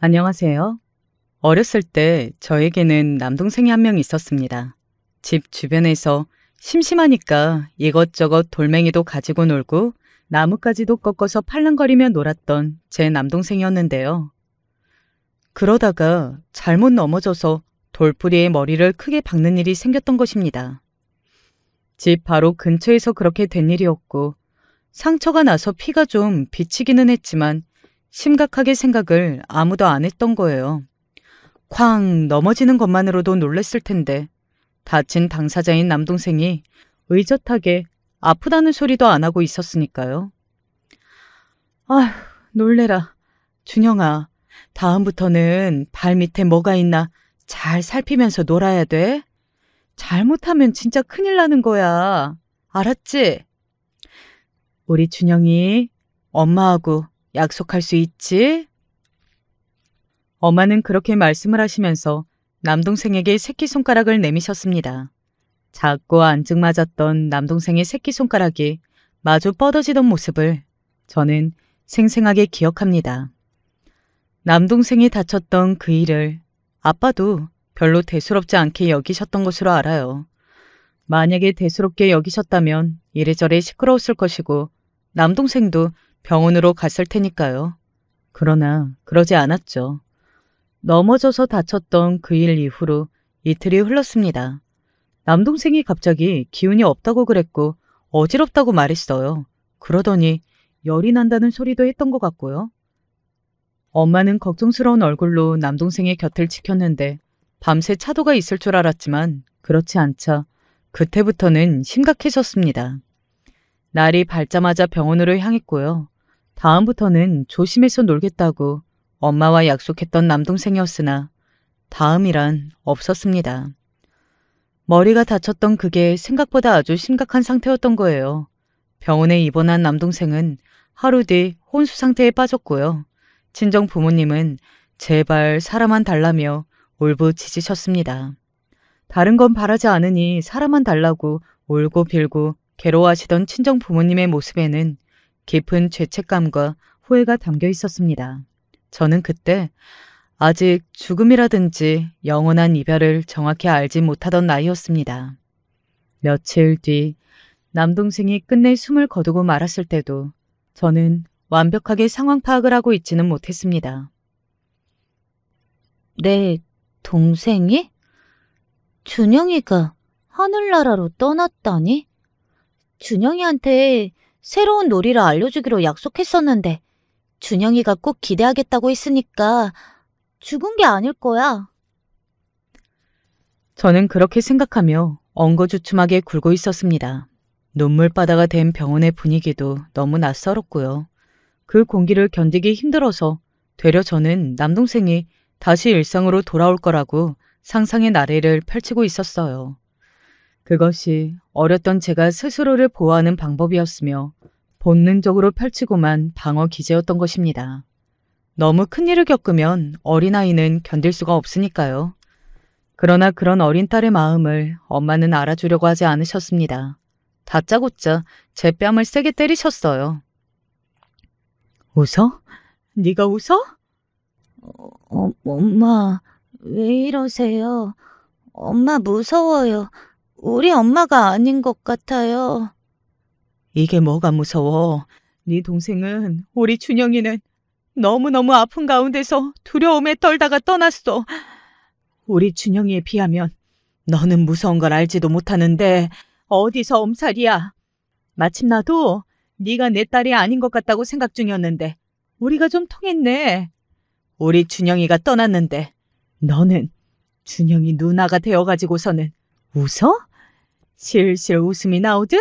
안녕하세요. 어렸을 때 저에게는 남동생이 한 명 있었습니다. 집 주변에서 심심하니까 이것저것 돌멩이도 가지고 놀고 나뭇가지도 꺾어서 팔랑거리며 놀았던 제 남동생이었는데요. 그러다가 잘못 넘어져서 돌부리에 머리를 크게 박는 일이 생겼던 것입니다. 집 바로 근처에서 그렇게 된 일이었고 상처가 나서 피가 좀 비치기는 했지만 심각하게 생각을 아무도 안 했던 거예요. 쾅 넘어지는 것만으로도 놀랬을 텐데 다친 당사자인 남동생이 의젓하게 아프다는 소리도 안 하고 있었으니까요. 아휴, 놀래라. 준영아, 다음부터는 발 밑에 뭐가 있나 잘 살피면서 놀아야 돼. 잘못하면 진짜 큰일 나는 거야. 알았지? 우리 준영이 엄마하고 약속할 수 있지? 엄마는 그렇게 말씀을 하시면서 남동생에게 새끼손가락을 내미셨습니다. 작고 앙증맞았던 남동생의 새끼손가락이 마주 뻗어지던 모습을 저는 생생하게 기억합니다. 남동생이 다쳤던 그 일을 아빠도 별로 대수롭지 않게 여기셨던 것으로 알아요. 만약에 대수롭게 여기셨다면 이래저래 시끄러웠을 것이고 남동생도 병원으로 갔을 테니까요. 그러나 그러지 않았죠. 넘어져서 다쳤던 그 일 이후로 이틀이 흘렀습니다. 남동생이 갑자기 기운이 없다고 그랬고 어지럽다고 말했어요. 그러더니 열이 난다는 소리도 했던 것 같고요. 엄마는 걱정스러운 얼굴로 남동생의 곁을 지켰는데 밤새 차도가 있을 줄 알았지만 그렇지 않자 그때부터는 심각해졌습니다. 날이 밝자마자 병원으로 향했고요. 다음부터는 조심해서 놀겠다고 엄마와 약속했던 남동생이었으나 다음이란 없었습니다. 머리가 다쳤던 그게 생각보다 아주 심각한 상태였던 거예요. 병원에 입원한 남동생은 하루 뒤 혼수 상태에 빠졌고요. 친정 부모님은 제발 사람만 달라며 울부짖으셨습니다. 다른 건 바라지 않으니 사람만 달라고 울고 빌고 괴로워하시던 친정 부모님의 모습에는 깊은 죄책감과 후회가 담겨 있었습니다. 저는 그때 아직 죽음이라든지 영원한 이별을 정확히 알지 못하던 나이였습니다. 며칠 뒤 남동생이 끝내 숨을 거두고 말았을 때도 저는 완벽하게 상황 파악을 하고 있지는 못했습니다. 내 동생이? 준영이가 하늘나라로 떠났다니? 준영이한테 새로운 놀이를 알려주기로 약속했었는데 준영이가 꼭 기대하겠다고 했으니까 죽은 게 아닐 거야. 저는 그렇게 생각하며 엉거주춤하게 굴고 있었습니다. 눈물바다가 된 병원의 분위기도 너무 낯설었고요. 그 공기를 견디기 힘들어서 되려 저는 남동생이 다시 일상으로 돌아올 거라고 상상의 나래를 펼치고 있었어요. 그것이 어렸던 제가 스스로를 보호하는 방법이었으며 본능적으로 펼치고만 방어 기제였던 것입니다. 너무 큰일을 겪으면 어린아이는 견딜 수가 없으니까요. 그러나 그런 어린 딸의 마음을 엄마는 알아주려고 하지 않으셨습니다. 다짜고짜 제 뺨을 세게 때리셨어요. 웃어? 네가 웃어? 엄마, 왜 이러세요? 엄마 무서워요. 우리 엄마가 아닌 것 같아요. 이게 뭐가 무서워? 네 동생은 우리 준영이는 너무너무 아픈 가운데서 두려움에 떨다가 떠났어. 우리 준영이에 비하면 너는 무서운 걸 알지도 못하는데 어디서 엄살이야. 마침 나도 네가 내 딸이 아닌 것 같다고 생각 중이었는데 우리가 좀 통했네. 우리 준영이가 떠났는데 너는 준영이 누나가 되어가지고서는 웃어? 실실 웃음이 나오듯?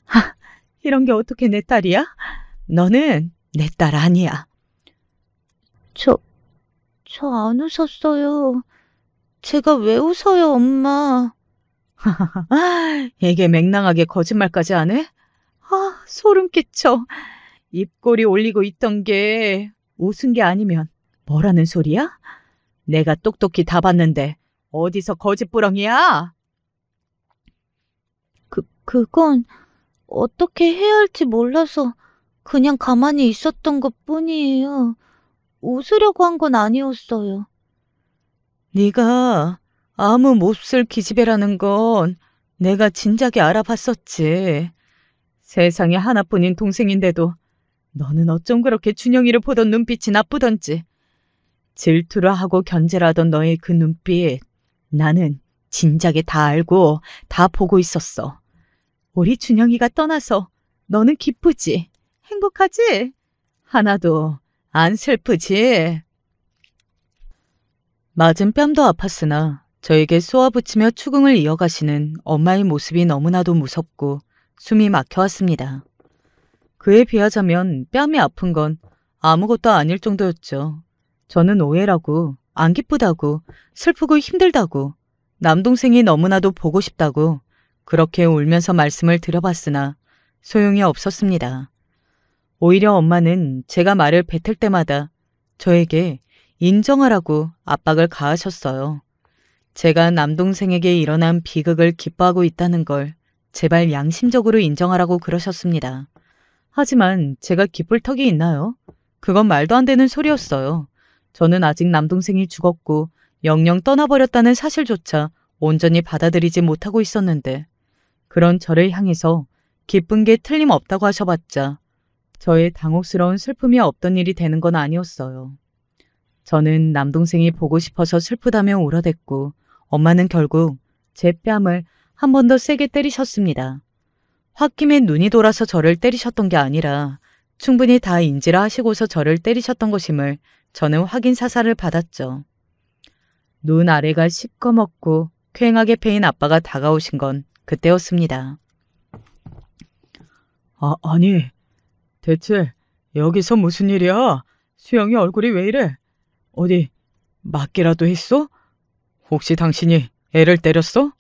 하, 이런 게 어떻게 내 딸이야? 너는 내 딸 아니야. 저 안 웃었어요. 제가 왜 웃어요, 엄마? 이게 맹랑하게 거짓말까지 안 해? 아, 소름 끼쳐. 입꼬리 올리고 있던 게 웃은 게 아니면 뭐라는 소리야? 내가 똑똑히 다 봤는데 어디서 거짓부렁이야? 그건 어떻게 해야 할지 몰라서 그냥 가만히 있었던 것 뿐이에요. 웃으려고 한 건 아니었어요. 네가 아무 몹쓸 기집애라는 건 내가 진작에 알아봤었지. 세상에 하나뿐인 동생인데도 너는 어쩜 그렇게 준영이를 보던 눈빛이 나쁘던지. 질투를 하고 견제를 하던 너의 그 눈빛, 나는 진작에 다 알고 다 보고 있었어. 우리 준영이가 떠나서 너는 기쁘지? 행복하지? 하나도 안 슬프지? 맞은 뺨도 아팠으나 저에게 쏘아붙이며 추궁을 이어가시는 엄마의 모습이 너무나도 무섭고 숨이 막혀왔습니다. 그에 비하자면 뺨이 아픈 건 아무것도 아닐 정도였죠. 저는 오해라고, 안 기쁘다고, 슬프고 힘들다고, 남동생이 너무나도 보고 싶다고 그렇게 울면서 말씀을 드려봤으나 소용이 없었습니다. 오히려 엄마는 제가 말을 뱉을 때마다 저에게 인정하라고 압박을 가하셨어요. 제가 남동생에게 일어난 비극을 기뻐하고 있다는 걸 제발 양심적으로 인정하라고 그러셨습니다. 하지만 제가 기쁠 턱이 있나요? 그건 말도 안 되는 소리였어요. 저는 아직 남동생이 죽었고 영영 떠나버렸다는 사실조차 온전히 받아들이지 못하고 있었는데 그런 저를 향해서 기쁜 게 틀림없다고 하셔봤자 저의 당혹스러운 슬픔이 없던 일이 되는 건 아니었어요. 저는 남동생이 보고 싶어서 슬프다며 울어댔고 엄마는 결국 제 뺨을 한 번 더 세게 때리셨습니다. 홧김에 눈이 돌아서 저를 때리셨던 게 아니라 충분히 다 인지를 하시고서 저를 때리셨던 것임을 저는 확인 사살을 받았죠. 눈 아래가 시꺼멓고 퀭하게 패인 아빠가 다가오신 건 그때였습니다. 아니, 대체 여기서 무슨 일이야? 수영이 얼굴이 왜 이래? 어디 맞기라도 했어? 혹시 당신이 애를 때렸어?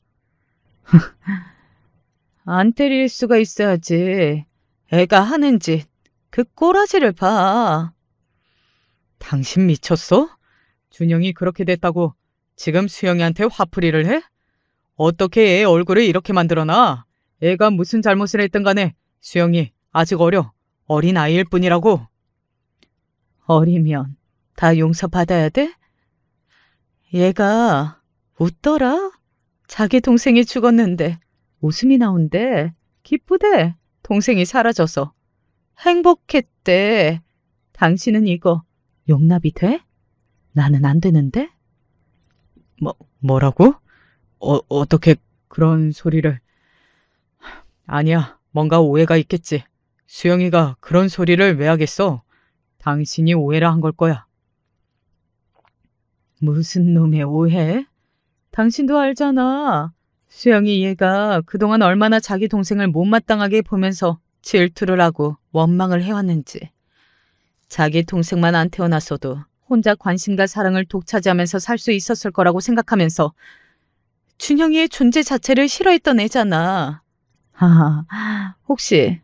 안 때릴 수가 있어야지. 애가 하는 짓, 그 꼬라지를 봐. 당신 미쳤어? 준영이 그렇게 됐다고 지금 수영이한테 화풀이를 해? 어떻게 애 얼굴을 이렇게 만들어놔? 애가 무슨 잘못을 했든 간에 수영이 아직 어린 아이일 뿐이라고. 어리면 다 용서받아야 돼? 얘가 웃더라? 자기 동생이 죽었는데 웃음이 나온대. 기쁘대. 동생이 사라져서. 행복했대. 당신은 이거 용납이 돼? 나는 안 되는데? 뭐라고? 어떻게 그런 소리를... 아니야, 뭔가 오해가 있겠지. 수영이가 그런 소리를 왜 하겠어? 당신이 오해를 한 걸 거야. 무슨 놈의 오해? 당신도 알잖아. 수영이 얘가 그동안 얼마나 자기 동생을 못마땅하게 보면서 질투를 하고 원망을 해왔는지. 자기 동생만 안 태어났어도 혼자 관심과 사랑을 독차지하면서 살 수 있었을 거라고 생각하면서 준영이의 존재 자체를 싫어했던 애잖아. 혹시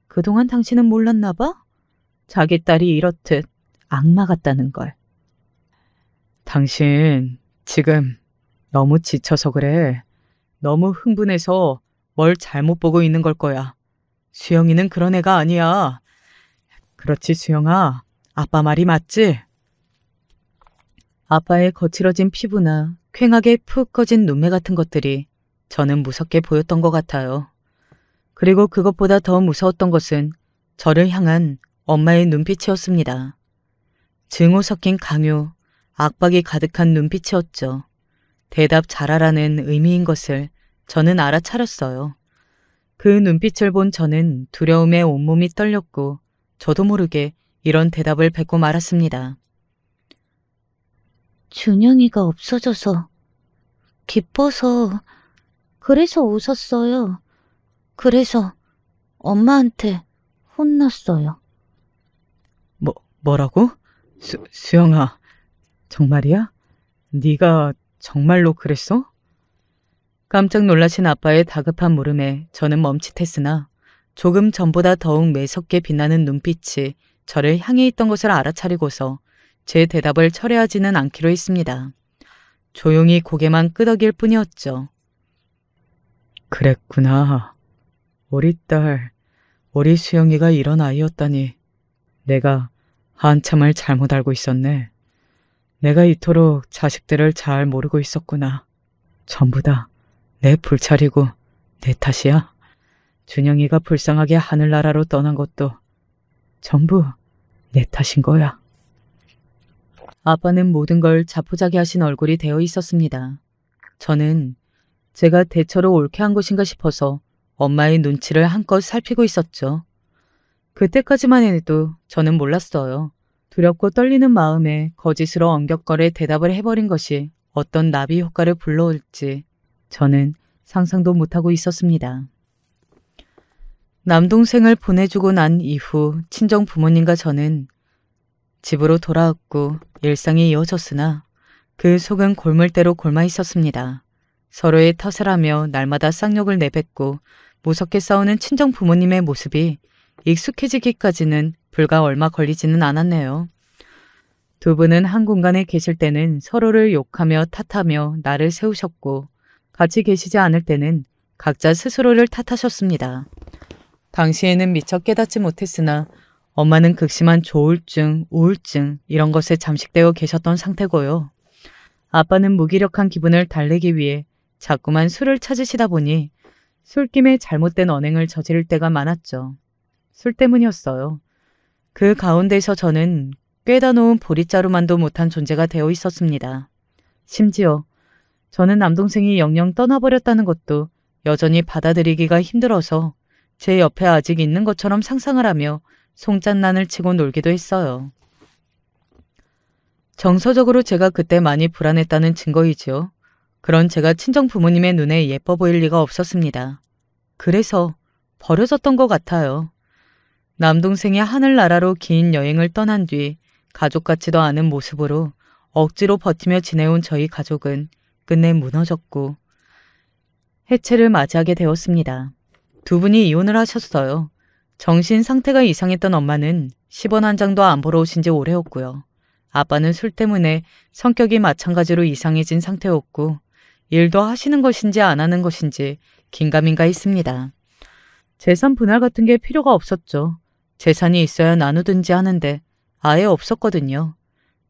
그동안 당신은 몰랐나 봐? 자기 딸이 이렇듯 악마 같다는 걸. 당신 지금 너무 지쳐서 그래. 너무 흥분해서 뭘 잘못 보고 있는 걸 거야. 수영이는 그런 애가 아니야. 그렇지, 수영아. 아빠 말이 맞지? 아빠의 거칠어진 피부나 퀭하게 푹 꺼진 눈매 같은 것들이 저는 무섭게 보였던 것 같아요. 그리고 그것보다 더 무서웠던 것은 저를 향한 엄마의 눈빛이었습니다. 증오 섞인 강요, 압박이 가득한 눈빛이었죠. 대답 잘하라는 의미인 것을 저는 알아차렸어요. 그 눈빛을 본 저는 두려움에 온몸이 떨렸고 저도 모르게 이런 대답을 뱉고 말았습니다. 준영이가 없어져서 기뻐서 그래서 웃었어요. 그래서 엄마한테 혼났어요. 뭐라고? 수영아, 정말이야? 네가 정말로 그랬어? 깜짝 놀라신 아빠의 다급한 물음에 저는 멈칫했으나 조금 전보다 더욱 매섭게 빛나는 눈빛이 저를 향해 있던 것을 알아차리고서 제 대답을 철회하지는 않기로 했습니다. 조용히 고개만 끄덕일 뿐이었죠. 그랬구나. 우리 딸, 우리 수영이가 이런 아이였다니. 내가 한참을 잘못 알고 있었네. 내가 이토록 자식들을 잘 모르고 있었구나. 전부 다 내 불찰이고 내 탓이야. 준영이가 불쌍하게 하늘나라로 떠난 것도 전부 내 탓인 거야. 아빠는 모든 걸 자포자기하신 얼굴이 되어 있었습니다. 저는 제가 대처로 옳게 한 것인가 싶어서 엄마의 눈치를 한껏 살피고 있었죠. 그때까지만 해도 저는 몰랐어요. 두렵고 떨리는 마음에 거짓으로 엉격거려 대답을 해버린 것이 어떤 나비 효과를 불러올지 저는 상상도 못하고 있었습니다. 남동생을 보내주고 난 이후 친정 부모님과 저는 집으로 돌아왔고 일상이 이어졌으나 그 속은 골물대로 골마 있었습니다. 서로의 탓을 하며 날마다 쌍욕을 내뱉고 무섭게 싸우는 친정 부모님의 모습이 익숙해지기까지는 불과 얼마 걸리지는 않았네요. 두 분은 한 공간에 계실 때는 서로를 욕하며 탓하며 나를 세우셨고 같이 계시지 않을 때는 각자 스스로를 탓하셨습니다. 당시에는 미처 깨닫지 못했으나 엄마는 극심한 조울증, 우울증 이런 것에 잠식되어 계셨던 상태고요. 아빠는 무기력한 기분을 달래기 위해 자꾸만 술을 찾으시다 보니 술김에 잘못된 언행을 저지를 때가 많았죠. 술 때문이었어요. 그 가운데서 저는 꿰다 놓은 보릿자루만도 못한 존재가 되어 있었습니다. 심지어 저는 남동생이 영영 떠나버렸다는 것도 여전히 받아들이기가 힘들어서 제 옆에 아직 있는 것처럼 상상을 하며 송짠난을 치고 놀기도 했어요. 정서적으로 제가 그때 많이 불안했다는 증거이지요. 그런 제가 친정 부모님의 눈에 예뻐 보일 리가 없었습니다. 그래서 버려졌던 것 같아요. 남동생이 하늘나라로 긴 여행을 떠난 뒤 가족 같지도 않은 모습으로 억지로 버티며 지내온 저희 가족은 끝내 무너졌고 해체를 맞이하게 되었습니다. 두 분이 이혼을 하셨어요. 정신 상태가 이상했던 엄마는 10원 한 장도 안 벌어 오신 지 오래였고요. 아빠는 술 때문에 성격이 마찬가지로 이상해진 상태였고 일도 하시는 것인지 안 하는 것인지 긴가민가 했습니다. 재산 분할 같은 게 필요가 없었죠. 재산이 있어야 나누든지 하는데 아예 없었거든요.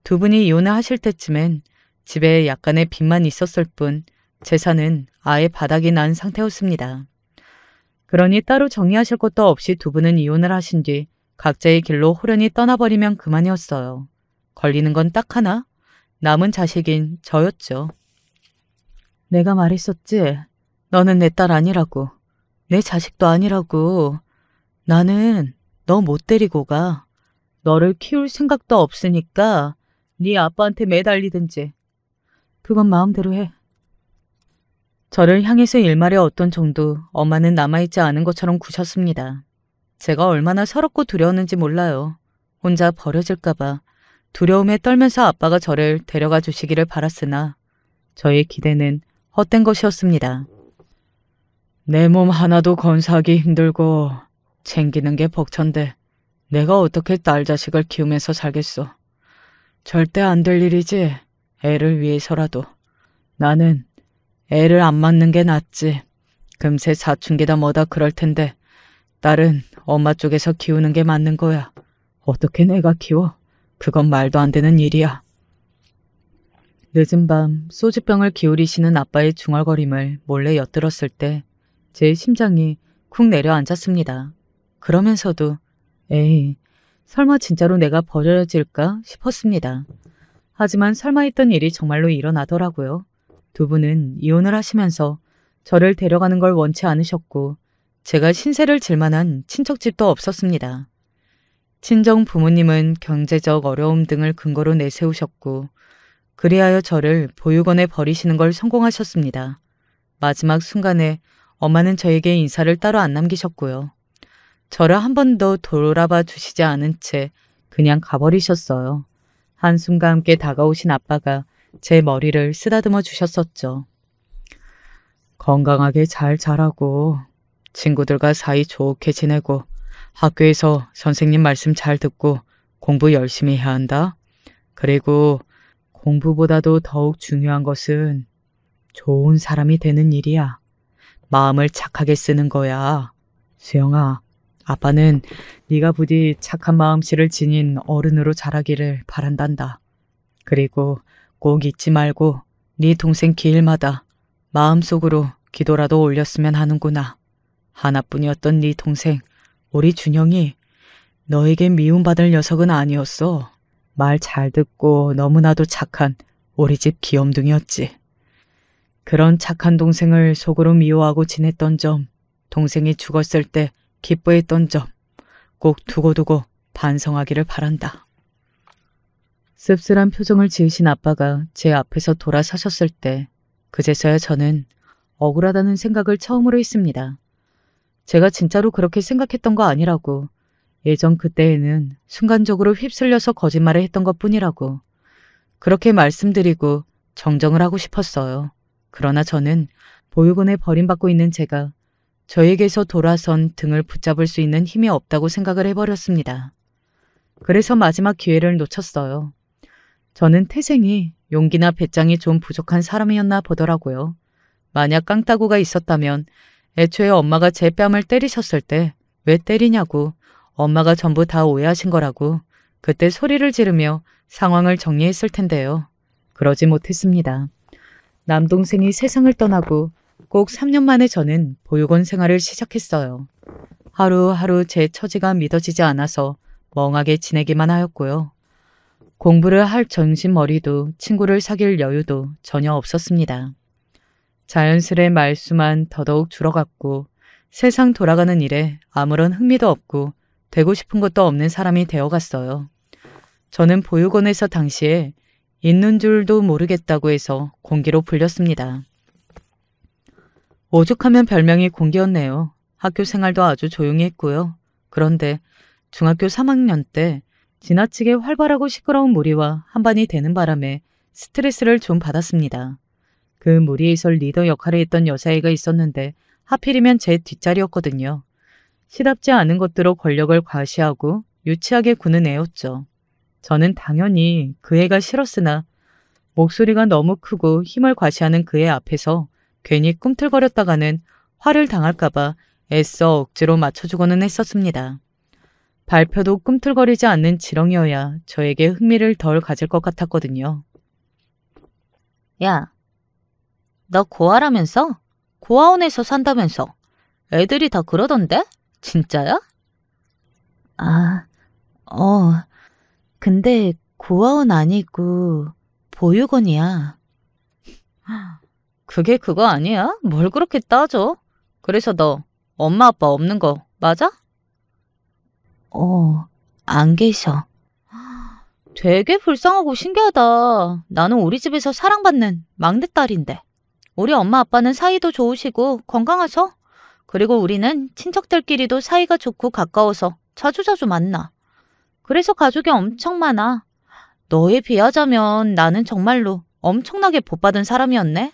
두 분이 이혼을 하실 때쯤엔 집에 약간의 빚만 있었을 뿐 재산은 아예 바닥이 난 상태였습니다. 그러니 따로 정리하실 것도 없이 두 분은 이혼을 하신 뒤 각자의 길로 호련히 떠나버리면 그만이었어요. 걸리는 건 딱 하나, 남은 자식인 저였죠. 내가 말했었지. 너는 내 딸 아니라고. 내 자식도 아니라고. 나는 너 못 데리고 가. 너를 키울 생각도 없으니까 네 아빠한테 매달리든지. 그건 마음대로 해. 저를 향해서 일말의 어떤 정도 엄마는 남아있지 않은 것처럼 구셨습니다. 제가 얼마나 서럽고 두려웠는지 몰라요. 혼자 버려질까봐 두려움에 떨면서 아빠가 저를 데려가 주시기를 바랐으나 저의 기대는 헛된 것이었습니다. 내 몸 하나도 건사하기 힘들고 챙기는 게 벅찬데 내가 어떻게 딸 자식을 키우면서 살겠어. 절대 안 될 일이지. 애를 위해서라도. 나는 애를 안 낳는 게 낫지. 금세 사춘기다 뭐다 그럴 텐데 딸은 엄마 쪽에서 키우는 게 맞는 거야. 어떻게 내가 키워? 그건 말도 안 되는 일이야. 늦은 밤 소주병을 기울이시는 아빠의 중얼거림을 몰래 엿들었을 때 제 심장이 쿵 내려앉았습니다. 그러면서도 에이, 설마 진짜로 내가 버려질까 싶었습니다. 하지만 설마 했던 일이 정말로 일어나더라고요. 두 분은 이혼을 하시면서 저를 데려가는 걸 원치 않으셨고 제가 신세를 질 만한 친척집도 없었습니다. 친정 부모님은 경제적 어려움 등을 근거로 내세우셨고 그리하여 저를 보육원에 버리시는 걸 성공하셨습니다. 마지막 순간에 엄마는 저에게 인사를 따로 안 남기셨고요. 저를 한 번도 돌아봐 주시지 않은 채 그냥 가버리셨어요. 한숨과 함께 다가오신 아빠가 제 머리를 쓰다듬어 주셨었죠. 건강하게 잘 자라고 친구들과 사이 좋게 지내고 학교에서 선생님 말씀 잘 듣고 공부 열심히 해야 한다. 그리고 공부보다도 더욱 중요한 것은 좋은 사람이 되는 일이야. 마음을 착하게 쓰는 거야. 수영아, 아빠는 네가 부디 착한 마음씨를 지닌 어른으로 자라기를 바란단다. 그리고 꼭 잊지 말고 네 동생 기일마다 마음속으로 기도라도 올렸으면 하는구나. 하나뿐이었던 네 동생 우리 준영이 너에게 미움받을 녀석은 아니었어. 말 잘 듣고 너무나도 착한 우리 집 귀염둥이였지. 그런 착한 동생을 속으로 미워하고 지냈던 점, 동생이 죽었을 때 기뻐했던 점, 꼭 두고두고 반성하기를 바란다. 씁쓸한 표정을 지으신 아빠가 제 앞에서 돌아서셨을 때 그제서야 저는 억울하다는 생각을 처음으로 했습니다. 제가 진짜로 그렇게 생각했던 거 아니라고, 예전 그때에는 순간적으로 휩쓸려서 거짓말을 했던 것뿐이라고 그렇게 말씀드리고 정정을 하고 싶었어요. 그러나 저는 보육원에 버림받고 있는 제가 저에게서 돌아선 등을 붙잡을 수 있는 힘이 없다고 생각을 해버렸습니다. 그래서 마지막 기회를 놓쳤어요. 저는 태생이 용기나 배짱이 좀 부족한 사람이었나 보더라고요. 만약 깡따구가 있었다면 애초에 엄마가 제 뺨을 때리셨을 때 왜 때리냐고, 엄마가 전부 다 오해하신 거라고 그때 소리를 지르며 상황을 정리했을 텐데요. 그러지 못했습니다. 남동생이 세상을 떠나고 꼭 3년 만에 저는 보육원 생활을 시작했어요. 하루하루 제 처지가 믿어지지 않아서 멍하게 지내기만 하였고요. 공부를 할 정신머리도 친구를 사귈 여유도 전혀 없었습니다. 자연스레 말수만 더더욱 줄어갔고 세상 돌아가는 일에 아무런 흥미도 없고 되고 싶은 것도 없는 사람이 되어갔어요. 저는 보육원에서 당시에 있는 줄도 모르겠다고 해서 공기로 불렸습니다. 오죽하면 별명이 공기였네요. 학교 생활도 아주 조용히 했고요. 그런데 중학교 3학년 때 지나치게 활발하고 시끄러운 무리와 한반이 되는 바람에 스트레스를 좀 받았습니다. 그 무리에서 리더 역할을 했던 여자애가 있었는데 하필이면 제 뒷자리였거든요. 시답지 않은 것들로 권력을 과시하고 유치하게 구는 애였죠. 저는 당연히 그 애가 싫었으나 목소리가 너무 크고 힘을 과시하는 그 애 앞에서 괜히 꿈틀거렸다가는 화를 당할까봐 애써 억지로 맞춰주고는 했었습니다. 발표도 꿈틀거리지 않는 지렁이여야 저에게 흥미를 덜 가질 것 같았거든요. 야, 너 고아라면서? 고아원에서 산다면서? 애들이 다 그러던데? 진짜야? 아, 근데 고아원 아니고 보육원이야. 그게 그거 아니야? 뭘 그렇게 따져? 그래서 너 엄마 아빠 없는 거 맞아? 안 계셔. 되게 불쌍하고 신기하다. 나는 우리 집에서 사랑받는 막내딸인데. 우리 엄마 아빠는 사이도 좋으시고 건강하셔. 그리고 우리는 친척들끼리도 사이가 좋고 가까워서 자주자주 만나. 그래서 가족이 엄청 많아. 너에 비하자면 나는 정말로 엄청나게 복받은 사람이었네.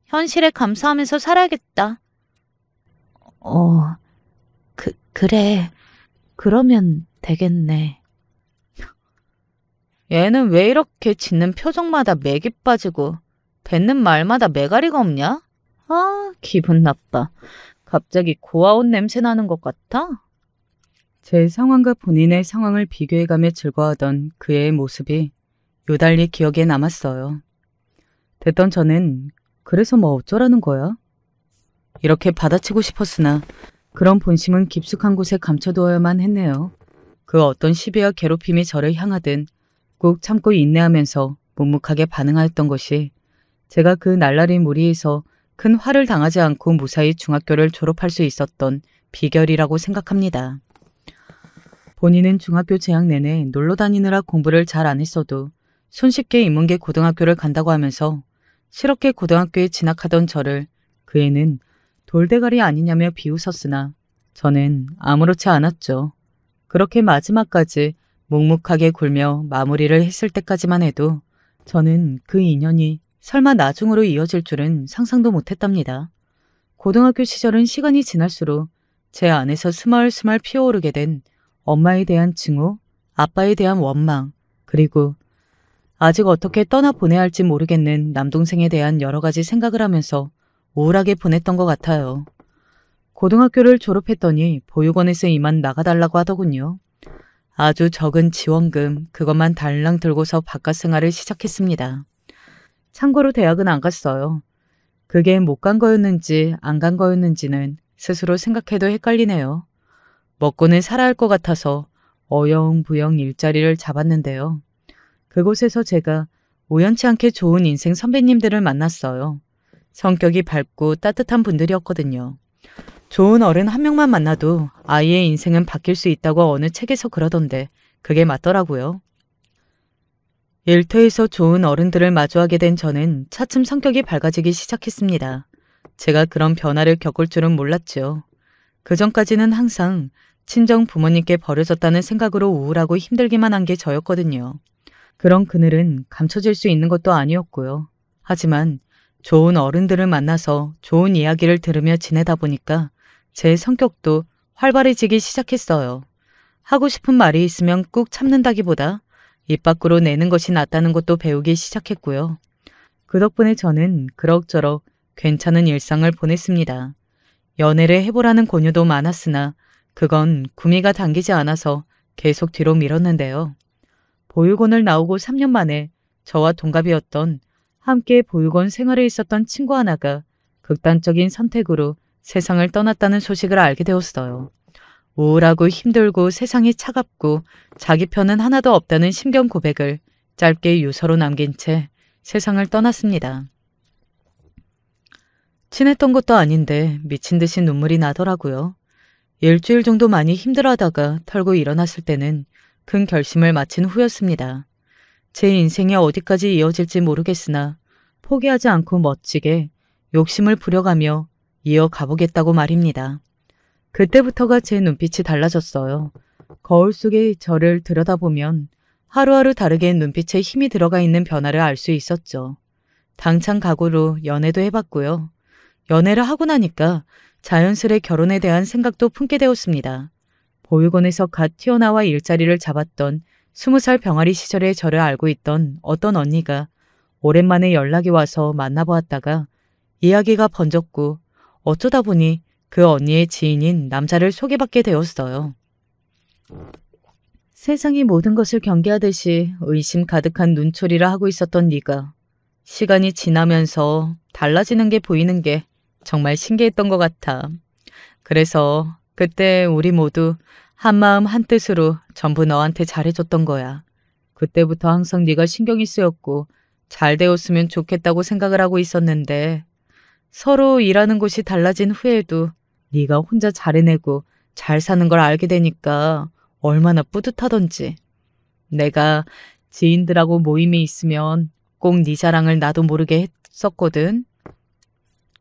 현실에 감사하면서 살아야겠다. 그래. 그러면 되겠네. 얘는 왜 이렇게 짓는 표정마다 맥이 빠지고 뱉는 말마다 매가리가 없냐? 아, 기분 나빠. 갑자기 고아원 냄새 나는 것 같아? 제 상황과 본인의 상황을 비교해가며 즐거워하던 그의 모습이 요달리 기억에 남았어요. 됐던 저는 그래서 뭐 어쩌라는 거야? 이렇게 받아치고 싶었으나 그런 본심은 깊숙한 곳에 감춰두어야만 했네요. 그 어떤 시비와 괴롭힘이 저를 향하든 꾹 참고 인내하면서 묵묵하게 반응하였던 것이 제가 그 날라리 무리에서 큰 화를 당하지 않고 무사히 중학교를 졸업할 수 있었던 비결이라고 생각합니다. 본인은 중학교 재학 내내 놀러 다니느라 공부를 잘 안 했어도 손쉽게 인문계 고등학교를 간다고 하면서 실없게 고등학교에 진학하던 저를 그 애는 돌대가리 아니냐며 비웃었으나 저는 아무렇지 않았죠. 그렇게 마지막까지 묵묵하게 굴며 마무리를 했을 때까지만 해도 저는 그 인연이 설마 나중으로 이어질 줄은 상상도 못했답니다. 고등학교 시절은 시간이 지날수록 제 안에서 스멀스멀 피어오르게 된 엄마에 대한 증오, 아빠에 대한 원망, 그리고 아직 어떻게 떠나보내야 할지 모르겠는 남동생에 대한 여러 가지 생각을 하면서 우울하게 보냈던 것 같아요. 고등학교를 졸업했더니 보육원에서 이만 나가달라고 하더군요. 아주 적은 지원금 그것만 달랑 들고서 바깥 생활을 시작했습니다. 참고로 대학은 안 갔어요. 그게 못 간 거였는지 안 간 거였는지는 스스로 생각해도 헷갈리네요. 먹고는 살아야 할 것 같아서 어영부영 일자리를 잡았는데요. 그곳에서 제가 우연치 않게 좋은 인생 선배님들을 만났어요. 성격이 밝고 따뜻한 분들이었거든요. 좋은 어른 한 명만 만나도 아이의 인생은 바뀔 수 있다고 어느 책에서 그러던데 그게 맞더라고요. 일터에서 좋은 어른들을 마주하게 된 저는 차츰 성격이 밝아지기 시작했습니다. 제가 그런 변화를 겪을 줄은 몰랐죠. 그전까지는 항상 친정 부모님께 버려졌다는 생각으로 우울하고 힘들기만 한 게 저였거든요. 그런 그늘은 감춰질 수 있는 것도 아니었고요. 하지만 좋은 어른들을 만나서 좋은 이야기를 들으며 지내다 보니까 제 성격도 활발해지기 시작했어요. 하고 싶은 말이 있으면 꾹 참는다기보다 입 밖으로 내는 것이 낫다는 것도 배우기 시작했고요. 그 덕분에 저는 그럭저럭 괜찮은 일상을 보냈습니다. 연애를 해보라는 권유도 많았으나 그건 구미가 당기지 않아서 계속 뒤로 미뤘는데요. 보육원을 나오고 3년 만에 저와 동갑이었던 함께 보육원 생활에 있었던 친구 하나가 극단적인 선택으로 세상을 떠났다는 소식을 알게 되었어요. 우울하고 힘들고 세상이 차갑고 자기 편은 하나도 없다는 심경 고백을 짧게 유서로 남긴 채 세상을 떠났습니다. 친했던 것도 아닌데 미친 듯이 눈물이 나더라고요. 일주일 정도 많이 힘들어하다가 털고 일어났을 때는 큰 결심을 마친 후였습니다. 제 인생이 어디까지 이어질지 모르겠으나 포기하지 않고 멋지게 욕심을 부려가며 이어가보겠다고 말입니다. 그때부터가 제 눈빛이 달라졌어요. 거울 속에 저를 들여다보면 하루하루 다르게 눈빛에 힘이 들어가 있는 변화를 알 수 있었죠. 당찬 각오로 연애도 해봤고요. 연애를 하고 나니까 자연스레 결혼에 대한 생각도 품게 되었습니다. 보육원에서 갓 튀어나와 일자리를 잡았던 20살 병아리 시절의 저를 알고 있던 어떤 언니가 오랜만에 연락이 와서 만나보았다가 이야기가 번졌고 어쩌다 보니 그 언니의 지인인 남자를 소개받게 되었어요. 세상이 모든 것을 경계하듯이 의심 가득한 눈초리를 하고 있었던 네가 시간이 지나면서 달라지는 게 보이는 게 정말 신기했던 것 같아. 그래서 그때 우리 모두 한마음 한뜻으로 전부 너한테 잘해줬던 거야. 그때부터 항상 네가 신경이 쓰였고 잘 되었으면 좋겠다고 생각을 하고 있었는데 서로 일하는 곳이 달라진 후에도 네가 혼자 잘해내고 잘 사는 걸 알게 되니까 얼마나 뿌듯하던지. 내가 지인들하고 모임이 있으면 꼭 네 자랑을 나도 모르게 했었거든.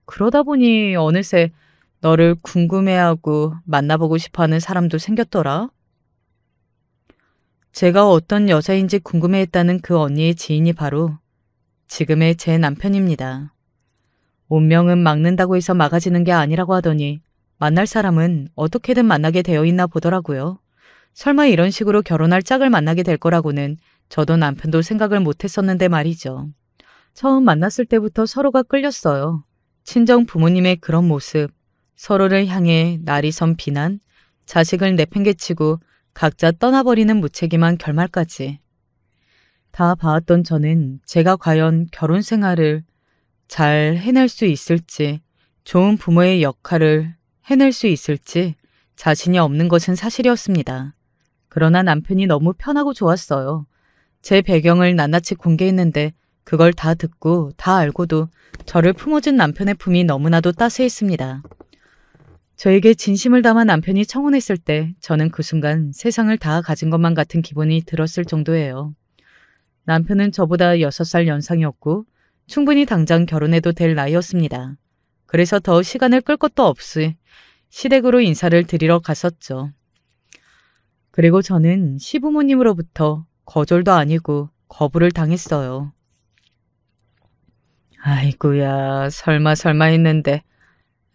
그러다 보니 어느새 너를 궁금해하고 만나보고 싶어하는 사람도 생겼더라. 제가 어떤 여자인지 궁금해했다는 그 언니의 지인이 바로 지금의 제 남편입니다. 운명은 막는다고 해서 막아지는 게 아니라고 하더니 만날 사람은 어떻게든 만나게 되어 있나 보더라고요. 설마 이런 식으로 결혼할 짝을 만나게 될 거라고는 저도 남편도 생각을 못했었는데 말이죠. 처음 만났을 때부터 서로가 끌렸어요. 친정 부모님의 그런 모습, 서로를 향해 날이 선 비난, 자식을 내팽개치고 각자 떠나버리는 무책임한 결말까지. 다 봐왔던 저는 제가 과연 결혼 생활을 잘 해낼 수 있을지, 좋은 부모의 역할을 해낼 수 있을지 자신이 없는 것은 사실이었습니다. 그러나 남편이 너무 편하고 좋았어요. 제 배경을 낱낱이 공개했는데 그걸 다 듣고 다 알고도 저를 품어준 남편의 품이 너무나도 따스했습니다. 저에게 진심을 담아 남편이 청혼했을 때 저는 그 순간 세상을 다 가진 것만 같은 기분이 들었을 정도예요. 남편은 저보다 6살 연상이었고 충분히 당장 결혼해도 될 나이였습니다. 그래서 더 시간을 끌 것도 없이 시댁으로 인사를 드리러 갔었죠. 그리고 저는 시부모님으로부터 거절도 아니고 거부를 당했어요. 아이고야, 설마 했는데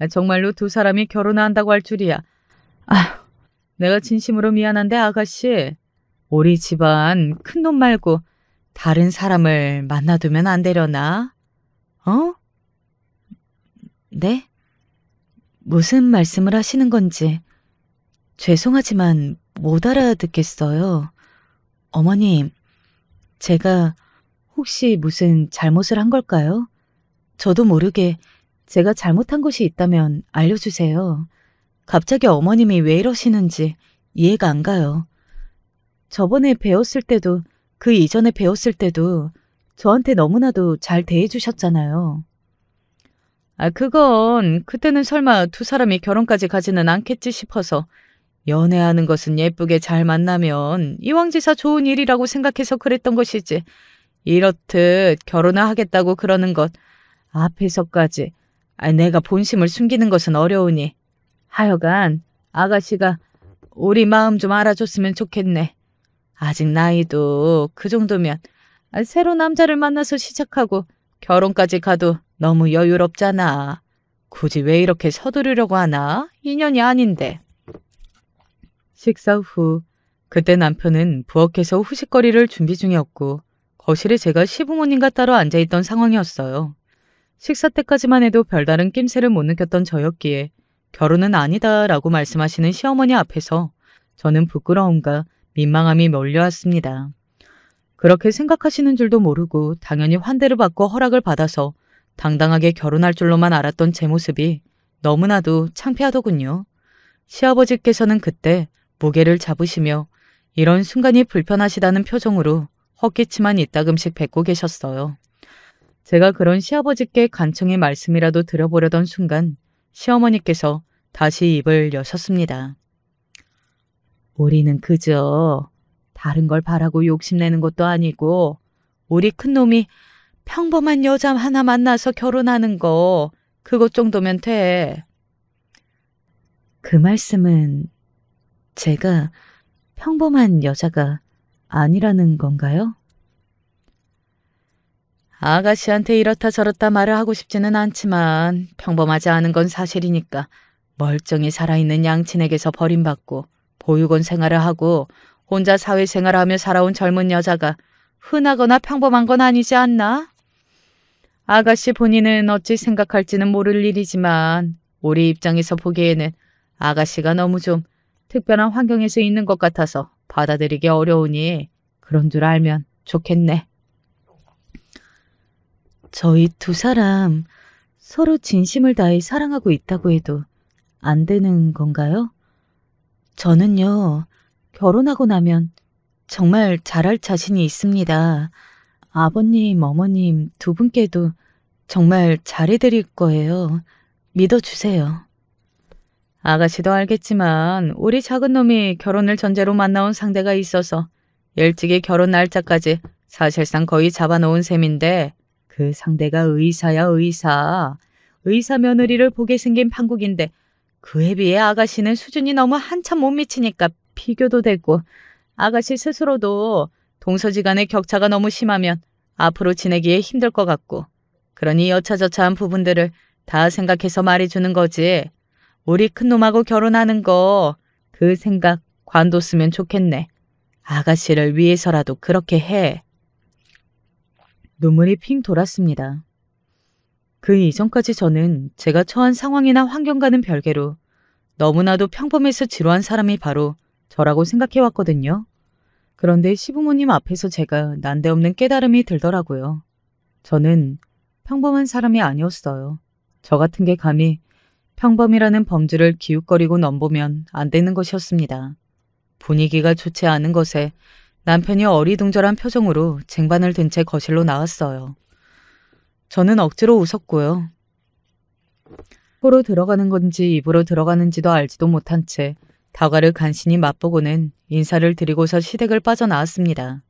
정말로 두 사람이 결혼을 한다고 할 줄이야. 내가 진심으로 미안한데 아가씨, 우리 집안 큰놈 말고 다른 사람을 만나두면 안 되려나? 어? 네? 무슨 말씀을 하시는 건지 죄송하지만 못 알아듣겠어요. 어머님, 제가 혹시 무슨 잘못을 한 걸까요? 저도 모르게 제가 잘못한 것이 있다면 알려주세요. 갑자기 어머님이 왜 이러시는지 이해가 안 가요. 저번에 배웠을 때도 그 이전에 배웠을 때도 저한테 너무나도 잘 대해주셨잖아요. 그건 그때는 설마 두 사람이 결혼까지 가지는 않겠지 싶어서 연애하는 것은 예쁘게 잘 만나면 이왕지사 좋은 일이라고 생각해서 그랬던 것이지. 이렇듯 결혼을 하겠다고 그러는 것 앞에서까지 내가 본심을 숨기는 것은 어려우니 하여간 아가씨가 우리 마음 좀 알아줬으면 좋겠네. 아직 나이도 그 정도면 새로 남자를 만나서 시작하고 결혼까지 가도 너무 여유롭잖아. 굳이 왜 이렇게 서두르려고 하나? 인연이 아닌데. 식사 후 그때 남편은 부엌에서 후식거리를 준비 중이었고 거실에 제가 시부모님과 따로 앉아있던 상황이었어요. 식사 때까지만 해도 별다른 낌새를 못 느꼈던 저였기에 결혼은 아니다라고 말씀하시는 시어머니 앞에서 저는 부끄러움과 민망함이 몰려왔습니다. 그렇게 생각하시는 줄도 모르고 당연히 환대를 받고 허락을 받아서 당당하게 결혼할 줄로만 알았던 제 모습이 너무나도 창피하더군요. 시아버지께서는 그때 무게를 잡으시며 이런 순간이 불편하시다는 표정으로 헛기침만 이따금씩 뱉고 계셨어요. 제가 그런 시아버지께 간청의 말씀이라도 드려보려던 순간 시어머니께서 다시 입을 여셨습니다. 우리는 그저 다른 걸 바라고 욕심내는 것도 아니고 우리 큰놈이 평범한 여자 하나 만나서 결혼하는 거 그것 정도면 돼. 그 말씀은 제가 평범한 여자가 아니라는 건가요? 아가씨한테 이렇다 저렇다 말을 하고 싶지는 않지만 평범하지 않은 건 사실이니까 멀쩡히 살아있는 양친에게서 버림받고 보육원 생활을 하고 혼자 사회생활을 하며 살아온 젊은 여자가 흔하거나 평범한 건 아니지 않나? 아가씨 본인은 어찌 생각할지는 모를 일이지만 우리 입장에서 보기에는 아가씨가 너무 좀 특별한 환경에서 있는 것 같아서 받아들이기 어려우니 그런 줄 알면 좋겠네. 저희 두 사람 서로 진심을 다해 사랑하고 있다고 해도 안 되는 건가요? 저는요, 결혼하고 나면 정말 잘할 자신이 있습니다. 아버님, 어머님 두 분께도 정말 잘해드릴 거예요. 믿어주세요. 아가씨도 알겠지만 우리 작은 놈이 결혼을 전제로 만나온 상대가 있어서 일찍이 결혼 날짜까지 사실상 거의 잡아놓은 셈인데 그 상대가 의사야 의사. 의사 며느리를 보게 생긴 판국인데 그에 비해 아가씨는 수준이 너무 한참 못 미치니까 비교도 되고 아가씨 스스로도 동서지간의 격차가 너무 심하면 앞으로 지내기에 힘들 것 같고 그러니 여차저차한 부분들을 다 생각해서 말해주는 거지. 우리 큰놈하고 결혼하는 거 그 생각 관뒀으면 좋겠네. 아가씨를 위해서라도 그렇게 해. 눈물이 핑 돌았습니다. 그 이전까지 저는 제가 처한 상황이나 환경과는 별개로 너무나도 평범해서 지루한 사람이 바로 저라고 생각해왔거든요. 그런데 시부모님 앞에서 제가 난데없는 깨달음이 들더라고요. 저는 평범한 사람이 아니었어요. 저 같은 게 감히 평범이라는 범주를 기웃거리고 넘보면 안 되는 것이었습니다. 분위기가 좋지 않은 것에 남편이 어리둥절한 표정으로 쟁반을 든 채 거실로 나왔어요. 저는 억지로 웃었고요. 코로 들어가는 건지 입으로 들어가는지도 알지도 못한 채 다과를 간신히 맛보고는 인사를 드리고서 시댁을 빠져나왔습니다.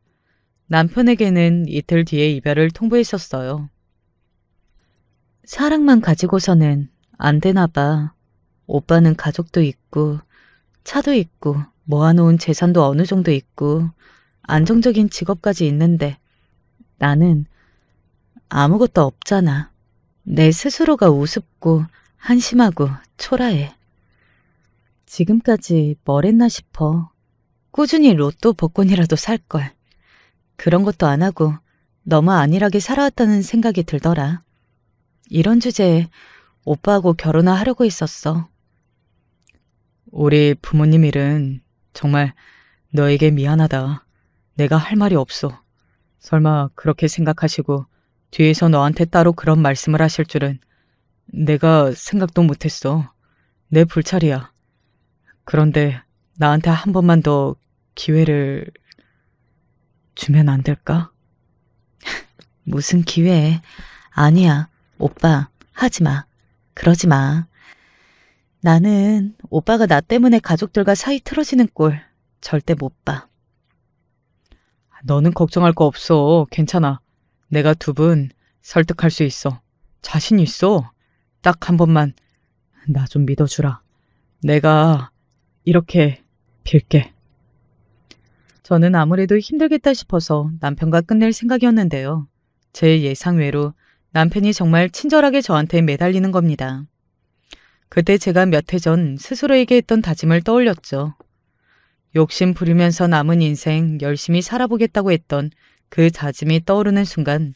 남편에게는 이틀 뒤에 이별을 통보했었어요. 사랑만 가지고서는 안 되나 봐. 오빠는 가족도 있고 차도 있고 모아놓은 재산도 어느 정도 있고 안정적인 직업까지 있는데 나는 아무것도 없잖아. 내 스스로가 우습고 한심하고 초라해. 지금까지 뭘 했나 싶어. 꾸준히 로또 복권이라도 살걸. 그런 것도 안 하고 너무 안일하게 살아왔다는 생각이 들더라. 이런 주제에 오빠하고 결혼을 하려고 했었어. 우리 부모님 일은 정말 너에게 미안하다. 내가 할 말이 없어. 설마 그렇게 생각하시고 뒤에서 너한테 따로 그런 말씀을 하실 줄은 내가 생각도 못했어. 내 불찰이야. 그런데 나한테 한 번만 더 기회를 주면 안 될까? 무슨 기회? 아니야. 오빠, 하지 마. 그러지 마. 나는 오빠가 나 때문에 가족들과 사이 틀어지는 꼴 절대 못 봐. 너는 걱정할 거 없어. 괜찮아. 내가 두 분 설득할 수 있어. 자신 있어. 딱 한 번만 나 좀 믿어주라. 내가 이렇게 빌게. 저는 아무래도 힘들겠다 싶어서 남편과 끝낼 생각이었는데요. 제 예상외로 남편이 정말 친절하게 저한테 매달리는 겁니다. 그때 제가 몇 해 전 스스로에게 했던 다짐을 떠올렸죠. 욕심 부리면서 남은 인생 열심히 살아보겠다고 했던 그 다짐이 떠오르는 순간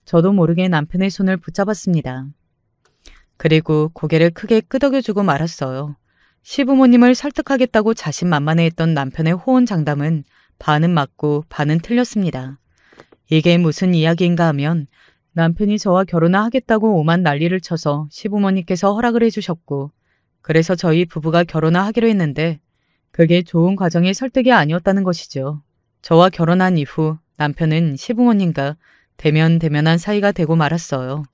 저도 모르게 남편의 손을 붙잡았습니다. 그리고 고개를 크게 끄덕여주고 말았어요. 시부모님을 설득하겠다고 자신만만해했던 남편의 호언장담은 반은 맞고 반은 틀렸습니다. 이게 무슨 이야기인가 하면 남편이 저와 결혼을 하겠다고 오만 난리를 쳐서 시부모님께서 허락을 해주셨고 그래서 저희 부부가 결혼을 하기로 했는데 그게 좋은 과정의 설득이 아니었다는 것이죠. 저와 결혼한 이후 남편은 시부모님과 대면대면한 사이가 되고 말았어요.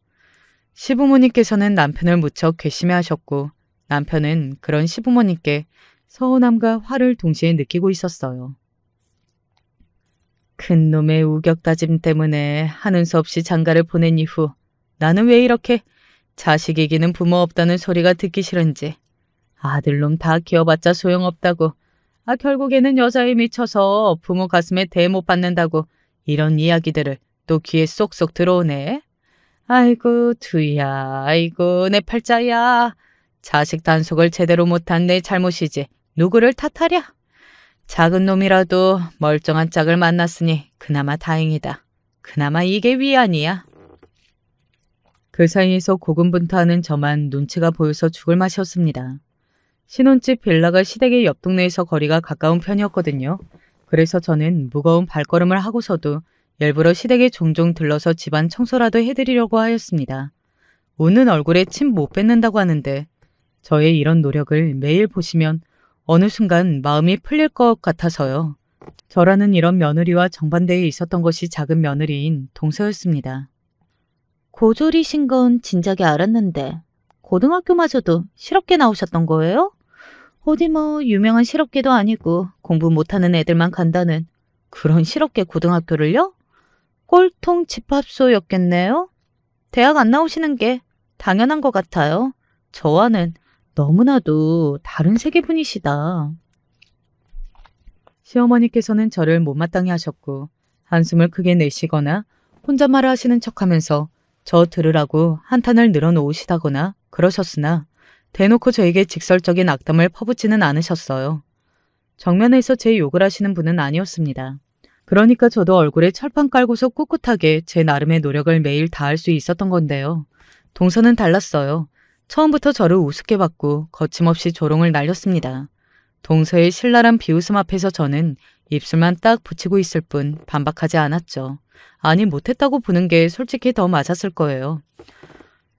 시부모님께서는 남편을 무척 괘씸해하셨고 남편은 그런 시부모님께 서운함과 화를 동시에 느끼고 있었어요. 큰 놈의 우격다짐 때문에 하는 수 없이 장가를 보낸 이후 나는 왜 이렇게 자식 이기는 부모 없다는 소리가 듣기 싫은지 아들놈 다 키워봤자 소용없다고 결국에는 여자에 미쳐서 부모 가슴에 대 못 받는다고 이런 이야기들을 또 귀에 쏙쏙 들어오네. 아이고 두야 아이고 내 팔자야. 자식 단속을 제대로 못한 내 잘못이지 누구를 탓하랴. 작은 놈이라도 멀쩡한 짝을 만났으니 그나마 다행이다. 그나마 이게 위안이야. 그 사이에서 고군분투하는 저만 눈치가 보여서 죽을 맛이었습니다. 신혼집 빌라가 시댁의 옆 동네에서 거리가 가까운 편이었거든요. 그래서 저는 무거운 발걸음을 하고서도 일부러 시댁에 종종 들러서 집안 청소라도 해드리려고 하였습니다. 우는 얼굴에 침 못 뱉는다고 하는데 저의 이런 노력을 매일 보시면 어느 순간 마음이 풀릴 것 같아서요. 저라는 이런 며느리와 정반대에 있었던 것이 작은 며느리인 동서였습니다. 고졸이신 건 진작에 알았는데 고등학교마저도 실업계 나오셨던 거예요? 어디 뭐 유명한 실업계도 아니고 공부 못하는 애들만 간다는 그런 실업계 고등학교를요? 꼴통 집합소였겠네요? 대학 안 나오시는 게 당연한 것 같아요. 저와는 너무나도 다른 세계분이시다. 시어머니께서는 저를 못마땅해 하셨고 한숨을 크게 내쉬거나 혼잣말을 하시는 척하면서 저 들으라고 한탄을 늘어놓으시다거나 그러셨으나 대놓고 저에게 직설적인 악담을 퍼붓지는 않으셨어요. 정면에서 제 욕을 하시는 분은 아니었습니다. 그러니까 저도 얼굴에 철판 깔고서 꿋꿋하게 제 나름의 노력을 매일 다할 수 있었던 건데요. 동서는 달랐어요. 처음부터 저를 우습게 봤고 거침없이 조롱을 날렸습니다. 동서의 신랄한 비웃음 앞에서 저는 입술만 딱 붙이고 있을 뿐 반박하지 않았죠. 아니 못했다고 보는 게 솔직히 더 맞았을 거예요.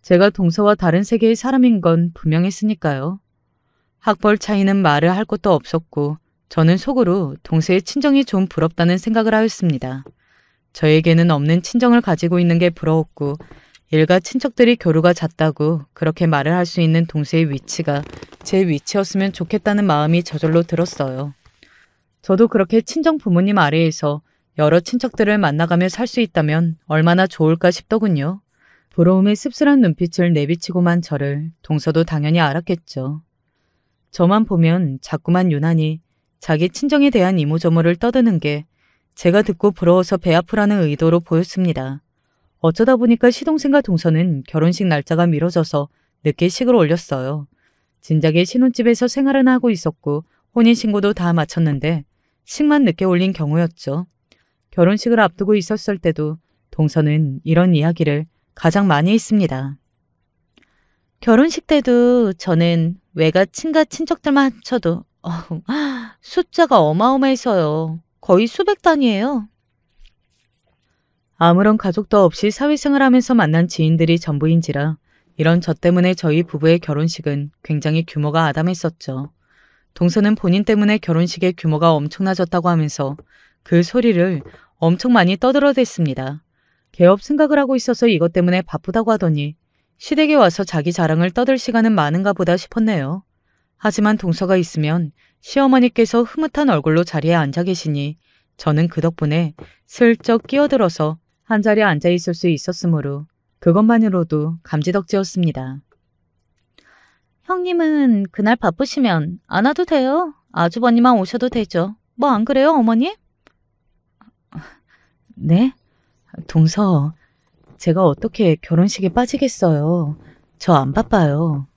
제가 동서와 다른 세계의 사람인 건 분명했으니까요. 학벌 차이는 말을 할 것도 없었고 저는 속으로 동서의 친정이 좀 부럽다는 생각을 하였습니다. 저에게는 없는 친정을 가지고 있는 게 부러웠고 일가 친척들이 교류가 잦다고 그렇게 말을 할 수 있는 동서의 위치가 제 위치였으면 좋겠다는 마음이 저절로 들었어요. 저도 그렇게 친정 부모님 아래에서 여러 친척들을 만나가며 살 수 있다면 얼마나 좋을까 싶더군요. 부러움의 씁쓸한 눈빛을 내비치고만 저를 동서도 당연히 알았겠죠. 저만 보면 자꾸만 유난히 자기 친정에 대한 이모저모를 떠드는 게 제가 듣고 부러워서 배 아프라는 의도로 보였습니다. 어쩌다 보니까 시동생과 동서는 결혼식 날짜가 미뤄져서 늦게 식을 올렸어요. 진작에 신혼집에서 생활은 하고 있었고 혼인신고도 다 마쳤는데 식만 늦게 올린 경우였죠. 결혼식을 앞두고 있었을 때도 동서는 이런 이야기를 가장 많이 했습니다. 결혼식 때도 저는 외가 친가 친척들만 합쳐도 숫자가 어마어마해서요. 거의 수백 단위예요. 아무런 가족도 없이 사회생활하면서 만난 지인들이 전부인지라 이런 저 때문에 저희 부부의 결혼식은 굉장히 규모가 아담했었죠. 동서는 본인 때문에 결혼식의 규모가 엄청나졌다고 하면서 그 소리를 엄청 많이 떠들어댔습니다. 개업 생각을 하고 있어서 이것 때문에 바쁘다고 하더니 시댁에 와서 자기 자랑을 떠들 시간은 많은가 보다 싶었네요. 하지만 동서가 있으면 시어머니께서 흐뭇한 얼굴로 자리에 앉아 계시니 저는 그 덕분에 슬쩍 끼어들어서 한자리에 앉아 있을 수 있었으므로 그것만으로도 감지덕지였습니다. 형님은 그날 바쁘시면 안 와도 돼요. 아주버님만 오셔도 되죠. 뭐 안 그래요, 어머니? 네? 동서, 제가 어떻게 결혼식에 빠지겠어요. 저 안 바빠요.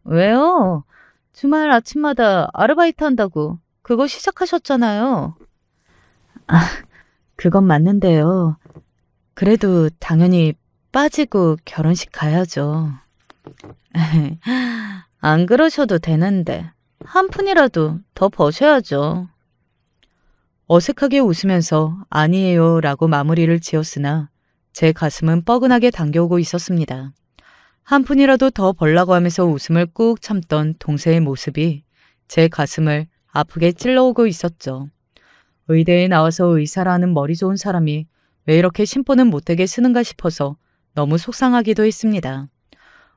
왜요? 주말 아침마다 아르바이트 한다고 그거 시작하셨잖아요. 그건 맞는데요. 그래도 당연히 빠지고 결혼식 가야죠. 안 그러셔도 되는데 한 푼이라도 더 버셔야죠. 어색하게 웃으면서 아니에요 라고 마무리를 지었으나 제 가슴은 뻐근하게 당겨오고 있었습니다. 한 푼이라도 더 벌라고 하면서 웃음을 꾹 참던 동생의 모습이 제 가슴을 아프게 찔러오고 있었죠. 의대에 나와서 의사라는 머리 좋은 사람이 왜 이렇게 심보는 못되게 쓰는가 싶어서 너무 속상하기도 했습니다.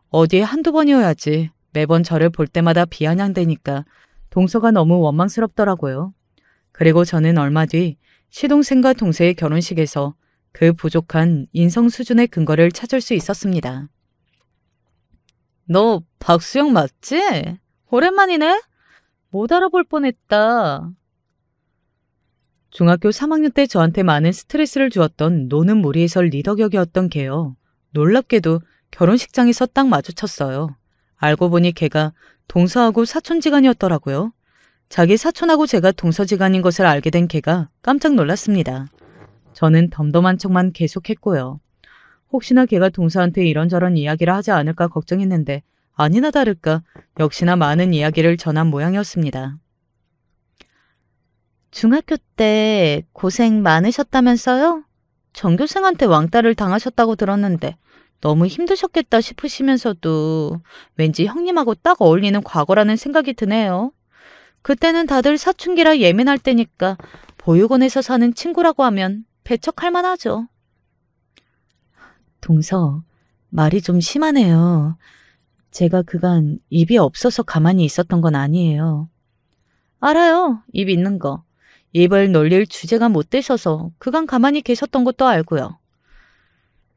어디에 한두 번이어야지 매번 저를 볼 때마다 비아냥대니까 동서가 너무 원망스럽더라고요. 그리고 저는 얼마 뒤 시동생과 동생의 결혼식에서 그 부족한 인성 수준의 근거를 찾을 수 있었습니다. 너 박수영 맞지? 오랜만이네? 못 알아볼 뻔했다. 중학교 3학년 때 저한테 많은 스트레스를 주었던 노는 무리에서 리더격이었던 걔요. 놀랍게도 결혼식장에서 딱 마주쳤어요. 알고 보니 걔가 동서하고 사촌지간이었더라고요. 자기 사촌하고 제가 동서지간인 것을 알게 된 걔가 깜짝 놀랐습니다. 저는 덤덤한 척만 계속했고요. 혹시나 걔가 동서한테 이런저런 이야기를 하지 않을까 걱정했는데 아니나 다를까 역시나 많은 이야기를 전한 모양이었습니다. 중학교 때 고생 많으셨다면서요? 전교생한테 왕따를 당하셨다고 들었는데 너무 힘드셨겠다 싶으시면서도 왠지 형님하고 딱 어울리는 과거라는 생각이 드네요. 그때는 다들 사춘기라 예민할 때니까 보육원에서 사는 친구라고 하면 배척할 만하죠. 동서, 말이 좀 심하네요. 제가 그간 입이 없어서 가만히 있었던 건 아니에요. 알아요. 입 있는 거. 입을 놀릴 주제가 못 되셔서 그간 가만히 계셨던 것도 알고요.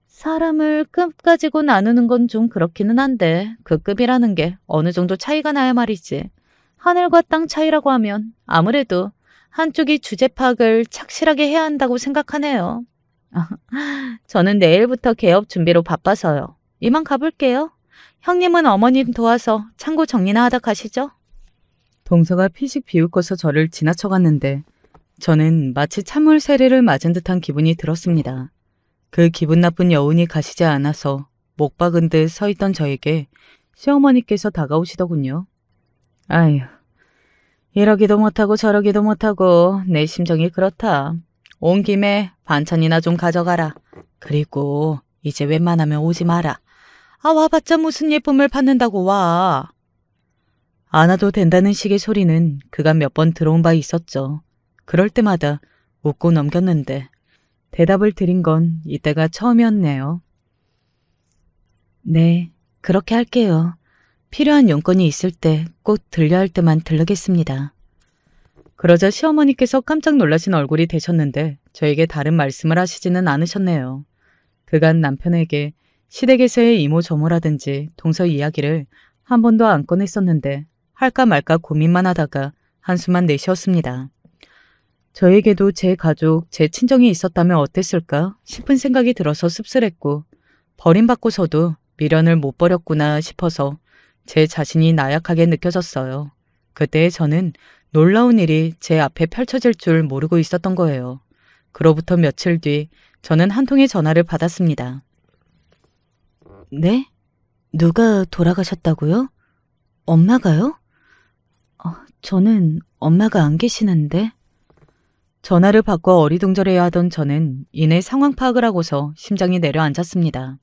사람을 급 가지고 나누는 건 좀 그렇기는 한데 그 급이라는 게 어느 정도 차이가 나야 말이지. 하늘과 땅 차이라고 하면 아무래도 한쪽이 주제 파악을 착실하게 해야 한다고 생각하네요. 저는 내일부터 개업 준비로 바빠서요. 이만 가볼게요. 형님은 어머님 도와서 창고 정리나 하다 가시죠. 동서가 피식 비웃고서 저를 지나쳐갔는데 저는 마치 찬물 세례를 맞은 듯한 기분이 들었습니다. 그 기분 나쁜 여운이 가시지 않아서 목 박은 듯 서 있던 저에게 시어머니께서 다가오시더군요. 아휴, 이러기도 못하고 저러기도 못하고 내 심정이 그렇다. 온 김에 반찬이나 좀 가져가라. 그리고 이제 웬만하면 오지 마라. 와봤자 무슨 예쁨을 받는다고 와. 안 와도 된다는 식의 소리는 그간 몇 번 들어온 바 있었죠. 그럴 때마다 웃고 넘겼는데 대답을 드린 건 이때가 처음이었네요. 네, 그렇게 할게요. 필요한 용건이 있을 때 꼭 들려 할 때만 들르겠습니다. 그러자 시어머니께서 깜짝 놀라신 얼굴이 되셨는데 저에게 다른 말씀을 하시지는 않으셨네요. 그간 남편에게 시댁에서의 이모저모라든지 동서 이야기를 한 번도 안 꺼냈었는데 할까 말까 고민만 하다가 한숨만 내쉬었습니다. 저에게도 제 가족, 제 친정이 있었다면 어땠을까 싶은 생각이 들어서 씁쓸했고 버림받고서도 미련을 못 버렸구나 싶어서 제 자신이 나약하게 느껴졌어요. 그때 저는 놀라운 일이 제 앞에 펼쳐질 줄 모르고 있었던 거예요. 그로부터 며칠 뒤 저는 한 통의 전화를 받았습니다. 네? 누가 돌아가셨다고요? 엄마가요? 저는 엄마가 안 계시는데. 전화를 받고 어리둥절해야 하던 저는 이내 상황 파악을 하고서 심장이 내려앉았습니다.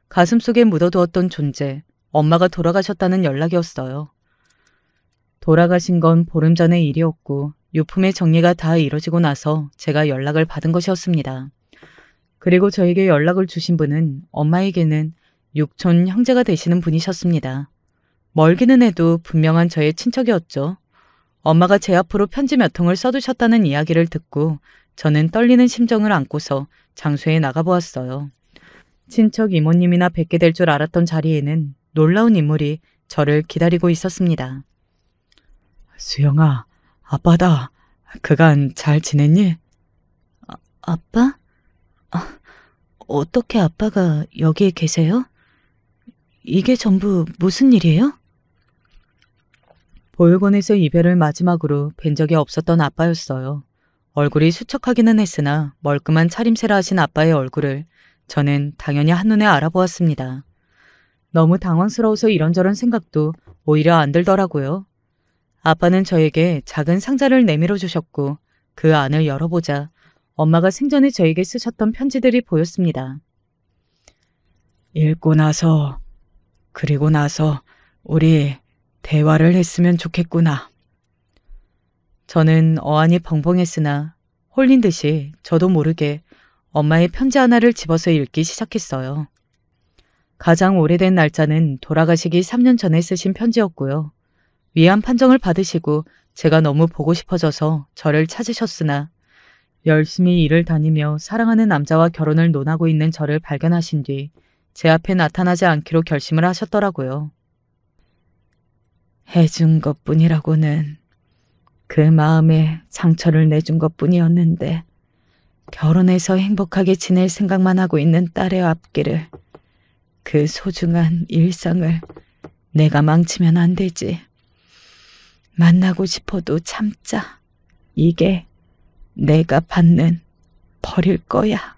가슴속에 묻어두었던 존재, 엄마가 돌아가셨다는 연락이었어요. 돌아가신 건 보름 전의 일이었고 유품의 정리가 다 이뤄지고 나서 제가 연락을 받은 것이었습니다. 그리고 저에게 연락을 주신 분은 엄마에게는 육촌 형제가 되시는 분이셨습니다. 멀기는 해도 분명한 저의 친척이었죠. 엄마가 제 앞으로 편지 몇 통을 써두셨다는 이야기를 듣고 저는 떨리는 심정을 안고서 장소에 나가보았어요. 친척 이모님이나 뵙게 될 줄 알았던 자리에는 놀라운 인물이 저를 기다리고 있었습니다. 수영아, 아빠다. 그간 잘 지냈니? 아빠? 어떻게 아빠가 여기에 계세요? 이게 전부 무슨 일이에요? 보육원에서 이별을 마지막으로 뵌 적이 없었던 아빠였어요. 얼굴이 수척하기는 했으나 멀끔한 차림새라 하신 아빠의 얼굴을 저는 당연히 한눈에 알아보았습니다. 너무 당황스러워서 이런저런 생각도 오히려 안 들더라고요. 아빠는 저에게 작은 상자를 내밀어 주셨고 그 안을 열어보자 엄마가 생전에 저에게 쓰셨던 편지들이 보였습니다. 읽고 나서 그리고 나서 우리 대화를 했으면 좋겠구나. 저는 어안이 벙벙했으나 홀린 듯이 저도 모르게 엄마의 편지 하나를 집어서 읽기 시작했어요. 가장 오래된 날짜는 돌아가시기 3년 전에 쓰신 편지였고요. 위안 판정을 받으시고 제가 너무 보고 싶어져서 저를 찾으셨으나 열심히 일을 다니며 사랑하는 남자와 결혼을 논하고 있는 저를 발견하신 뒤 제 앞에 나타나지 않기로 결심을 하셨더라고요. 해준 것뿐이라고는 그 마음에 상처를 내준 것뿐이었는데 결혼해서 행복하게 지낼 생각만 하고 있는 딸의 앞길을 그 소중한 일상을 내가 망치면 안 되지. 만나고 싶어도 참자. 이게 내가 받는 벌일 거야.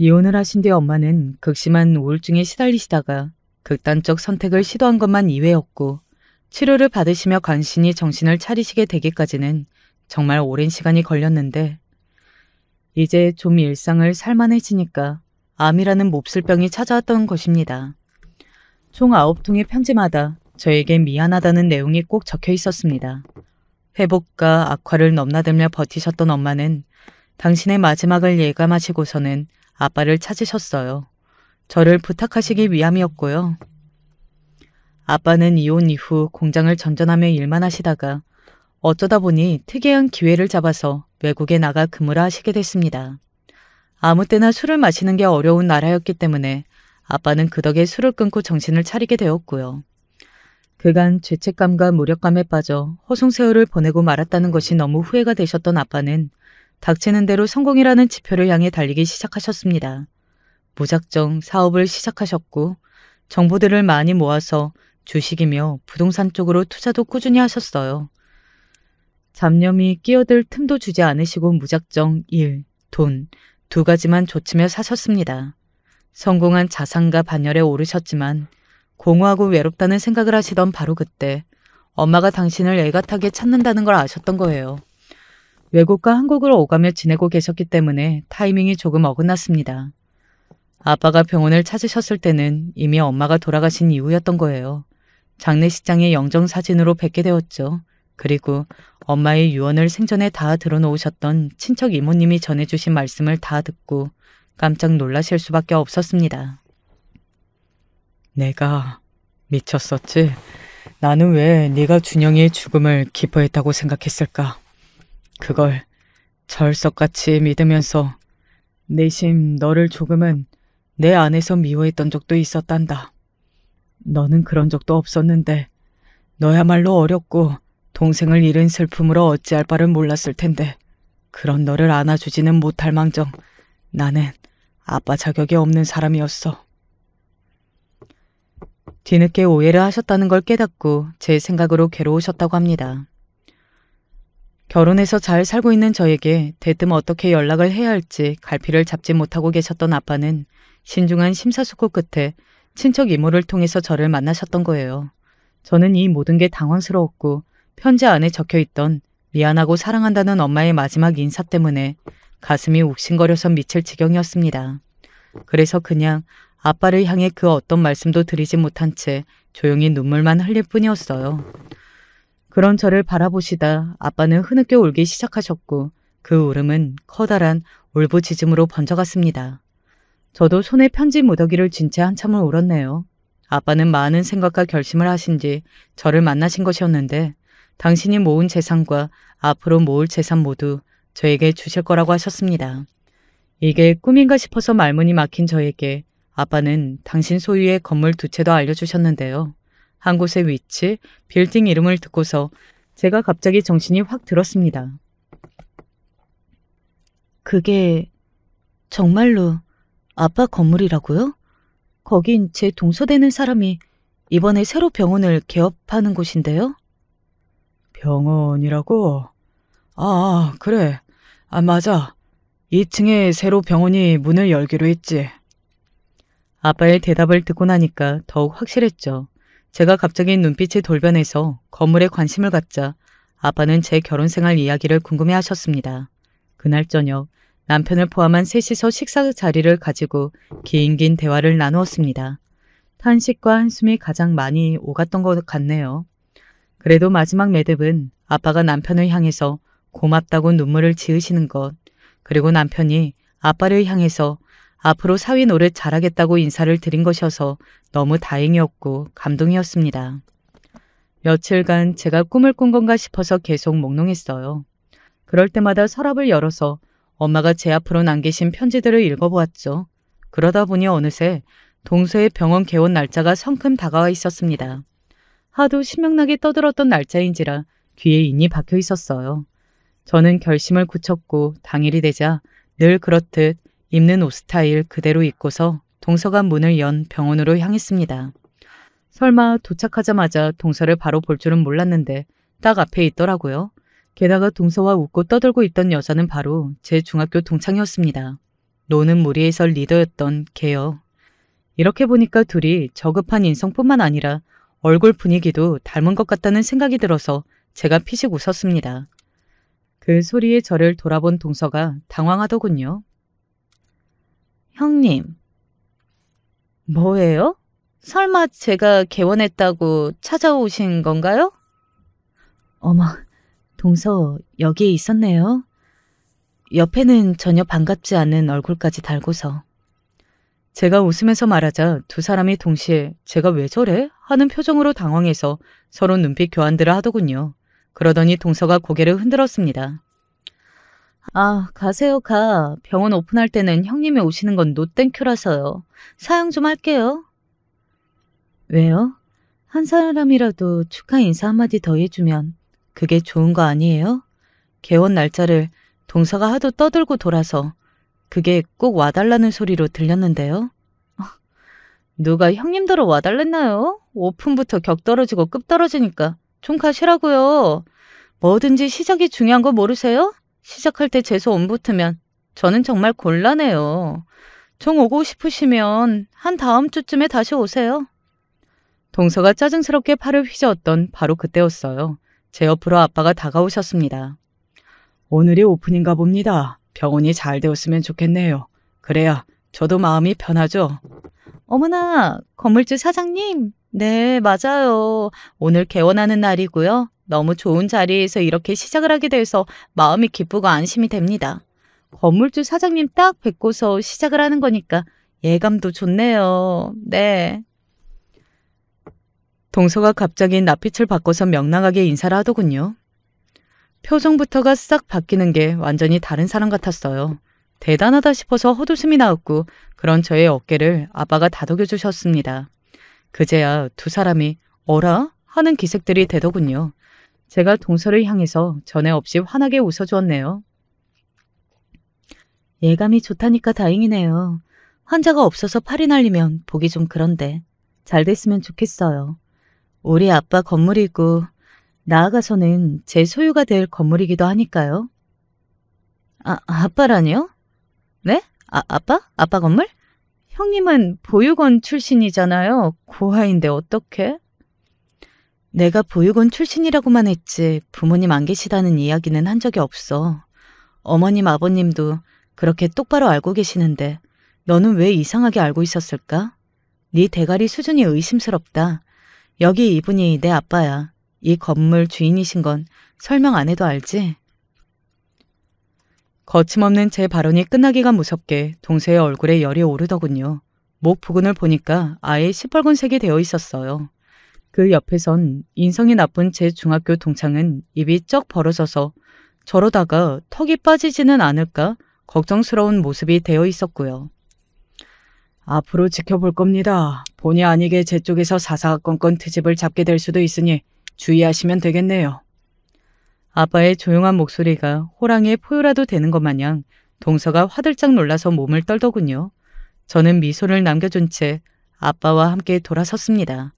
이혼을 하신 뒤 엄마는 극심한 우울증에 시달리시다가 극단적 선택을 시도한 것만 이외였고 치료를 받으시며 간신히 정신을 차리시게 되기까지는 정말 오랜 시간이 걸렸는데 이제 좀 일상을 살만해지니까 암이라는 몹쓸병이 찾아왔던 것입니다. 총 9통의 편지마다 저에게 미안하다는 내용이 꼭 적혀 있었습니다. 회복과 악화를 넘나들며 버티셨던 엄마는 당신의 마지막을 예감하시고서는 아빠를 찾으셨어요. 저를 부탁하시기 위함이었고요. 아빠는 이혼 이후 공장을 전전하며 일만 하시다가 어쩌다 보니 특이한 기회를 잡아서 외국에 나가 근무를 하시게 됐습니다. 아무 때나 술을 마시는 게 어려운 나라였기 때문에 아빠는 그 덕에 술을 끊고 정신을 차리게 되었고요. 그간 죄책감과 무력감에 빠져 허송세월을 보내고 말았다는 것이 너무 후회가 되셨던 아빠는 닥치는 대로 성공이라는 지표를 향해 달리기 시작하셨습니다. 무작정 사업을 시작하셨고 정보들을 많이 모아서 주식이며 부동산 쪽으로 투자도 꾸준히 하셨어요. 잡념이 끼어들 틈도 주지 않으시고 무작정 일, 돈, 두 가지만 좇으며 사셨습니다. 성공한 자산가 반열에 오르셨지만 공허하고 외롭다는 생각을 하시던 바로 그때 엄마가 당신을 애가타게 찾는다는 걸 아셨던 거예요. 외국과 한국을 오가며 지내고 계셨기 때문에 타이밍이 조금 어긋났습니다. 아빠가 병원을 찾으셨을 때는 이미 엄마가 돌아가신 이후였던 거예요. 장례식장의 영정사진으로 뵙게 되었죠. 그리고 엄마의 유언을 생전에 다 들어놓으셨던 친척 이모님이 전해주신 말씀을 다 듣고 깜짝 놀라실 수밖에 없었습니다. 내가 미쳤었지? 나는 왜 네가 준영이의 죽음을 기뻐했다고 생각했을까? 그걸 절석같이 믿으면서 내심 너를 조금은 내 안에서 미워했던 적도 있었단다. 너는 그런 적도 없었는데 너야말로 어렸고 동생을 잃은 슬픔으로 어찌할 바를 몰랐을 텐데 그런 너를 안아주지는 못할 망정 나는 아빠 자격이 없는 사람이었어. 뒤늦게 오해를 하셨다는 걸 깨닫고 제 생각으로 괴로우셨다고 합니다. 결혼해서 잘 살고 있는 저에게 대뜸 어떻게 연락을 해야 할지 갈피를 잡지 못하고 계셨던 아빠는 신중한 심사숙고 끝에 친척 이모를 통해서 저를 만나셨던 거예요. 저는 이 모든 게 당황스러웠고 편지 안에 적혀있던 미안하고 사랑한다는 엄마의 마지막 인사 때문에 가슴이 욱신거려서 미칠 지경이었습니다. 그래서 그냥 아빠를 향해 그 어떤 말씀도 드리지 못한 채 조용히 눈물만 흘릴 뿐이었어요. 그런 저를 바라보시다 아빠는 흐느껴 울기 시작하셨고 그 울음은 커다란 울부짖음으로 번져갔습니다. 저도 손에 편지 무더기를 쥔 채 한참을 울었네요. 아빠는 많은 생각과 결심을 하신 뒤 저를 만나신 것이었는데 당신이 모은 재산과 앞으로 모을 재산 모두 저에게 주실 거라고 하셨습니다. 이게 꿈인가 싶어서 말문이 막힌 저에게 아빠는 당신 소유의 건물 2채도 알려주셨는데요. 한 곳의 위치, 빌딩 이름을 듣고서 제가 갑자기 정신이 확 들었습니다. 그게 정말로 아빠 건물이라고요? 거긴 제 동서되는 사람이 이번에 새로 병원을 개업하는 곳인데요? 병원이라고? 아, 그래. 맞아. 2층에 새로 병원이 문을 열기로 했지. 아빠의 대답을 듣고 나니까 더욱 확실했죠. 제가 갑자기 눈빛이 돌변해서 건물에 관심을 갖자 아빠는 제 결혼생활 이야기를 궁금해하셨습니다. 그날 저녁 남편을 포함한 셋이서 식사 자리를 가지고 긴 대화를 나누었습니다. 탄식과 한숨이 가장 많이 오갔던 것 같네요. 그래도 마지막 매듭은 아빠가 남편을 향해서 고맙다고 눈물을 지으시는 것, 그리고 남편이 아빠를 향해서 앞으로 사위 노릇 잘하겠다고 인사를 드린 것이어서 너무 다행이었고 감동이었습니다. 며칠간 제가 꿈을 꾼 건가 싶어서 계속 몽롱했어요. 그럴 때마다 서랍을 열어서 엄마가 제 앞으로 남기신 편지들을 읽어보았죠. 그러다 보니 어느새 동서의 병원 개원 날짜가 성큼 다가와 있었습니다. 하도 신명나게 떠들었던 날짜인지라 귀에 인이 박혀 있었어요. 저는 결심을 굳혔고 당일이 되자 늘 그렇듯 입는 옷 스타일 그대로 입고서 동서가 문을 연 병원으로 향했습니다. 설마 도착하자마자 동서를 바로 볼 줄은 몰랐는데 딱 앞에 있더라고요. 게다가 동서와 웃고 떠들고 있던 여자는 바로 제 중학교 동창이었습니다. 노는 무리에서 리더였던 걔요. 이렇게 보니까 둘이 저급한 인성뿐만 아니라 얼굴 분위기도 닮은 것 같다는 생각이 들어서 제가 피식 웃었습니다. 그 소리에 저를 돌아본 동서가 당황하더군요. 형님. 뭐예요? 설마 제가 개원했다고 찾아오신 건가요? 어머, 동서 여기에 있었네요. 옆에는 전혀 반갑지 않은 얼굴까지 달고서. 제가 웃으면서 말하자 두 사람이 동시에 제가 왜 저래? 하는 표정으로 당황해서 서로 눈빛 교환들을 하더군요. 그러더니 동서가 고개를 흔들었습니다. 아, 가세요, 가. 병원 오픈할 때는 형님이 오시는 건 노땡큐라서요. 사양 좀 할게요. 왜요? 한 사람이라도 축하 인사 한마디 더 해주면 그게 좋은 거 아니에요? 개원 날짜를 동서가 하도 떠들고 돌아서 그게 꼭 와달라는 소리로 들렸는데요. 누가 형님들을 와달랬나요? 오픈부터 격 떨어지고 급 떨어지니까 좀 가시라고요. 뭐든지 시작이 중요한 거 모르세요? 시작할 때 재수 안 붙으면 저는 정말 곤란해요. 종 오고 싶으시면 한 다음 주쯤에 다시 오세요. 동서가 짜증스럽게 팔을 휘저었던 바로 그때였어요. 제 옆으로 아빠가 다가오셨습니다. 오늘이 오픈인가 봅니다. 병원이 잘 되었으면 좋겠네요. 그래야 저도 마음이 편하죠. 어머나, 건물주 사장님. 네, 맞아요. 오늘 개원하는 날이고요. 너무 좋은 자리에서 이렇게 시작을 하게 돼서 마음이 기쁘고 안심이 됩니다. 건물주 사장님 딱 뵙고서 시작을 하는 거니까 예감도 좋네요. 네. 동서가 갑자기 낯빛을 바꿔서 명랑하게 인사를 하더군요. 표정부터가 싹 바뀌는 게 완전히 다른 사람 같았어요. 대단하다 싶어서 헛웃음이 나왔고 그런 저의 어깨를 아빠가 다독여 주셨습니다. 그제야 두 사람이 어라? 하는 기색들이 되더군요. 제가 동서를 향해서 전에 없이 환하게 웃어주었네요. 예감이 좋다니까 다행이네요. 환자가 없어서 팔이 날리면 보기 좀 그런데 잘 됐으면 좋겠어요. 우리 아빠 건물이고 나아가서는 제 소유가 될 건물이기도 하니까요. 아빠라니요? 네? 아빠? 아빠 건물? 형님은 보육원 출신이잖아요. 고아인데 어떡해? 내가 보육원 출신이라고만 했지 부모님 안 계시다는 이야기는 한 적이 없어. 어머님 아버님도 그렇게 똑바로 알고 계시는데 너는 왜 이상하게 알고 있었을까? 네 대가리 수준이 의심스럽다. 여기 이분이 내 아빠야. 이 건물 주인이신 건 설명 안 해도 알지? 거침없는 제 발언이 끝나기가 무섭게 동서의 얼굴에 열이 오르더군요. 목 부근을 보니까 아예 시뻘건색이 되어 있었어요. 그 옆에선 인성이 나쁜 제 중학교 동창은 입이 쩍 벌어져서 저러다가 턱이 빠지지는 않을까 걱정스러운 모습이 되어 있었고요. 앞으로 지켜볼 겁니다. 본의 아니게 제 쪽에서 사사건건 트집을 잡게 될 수도 있으니 주의하시면 되겠네요. 아빠의 조용한 목소리가 호랑이의 포효라도 되는 것 마냥 동서가 화들짝 놀라서 몸을 떨더군요. 저는 미소를 남겨준 채 아빠와 함께 돌아섰습니다.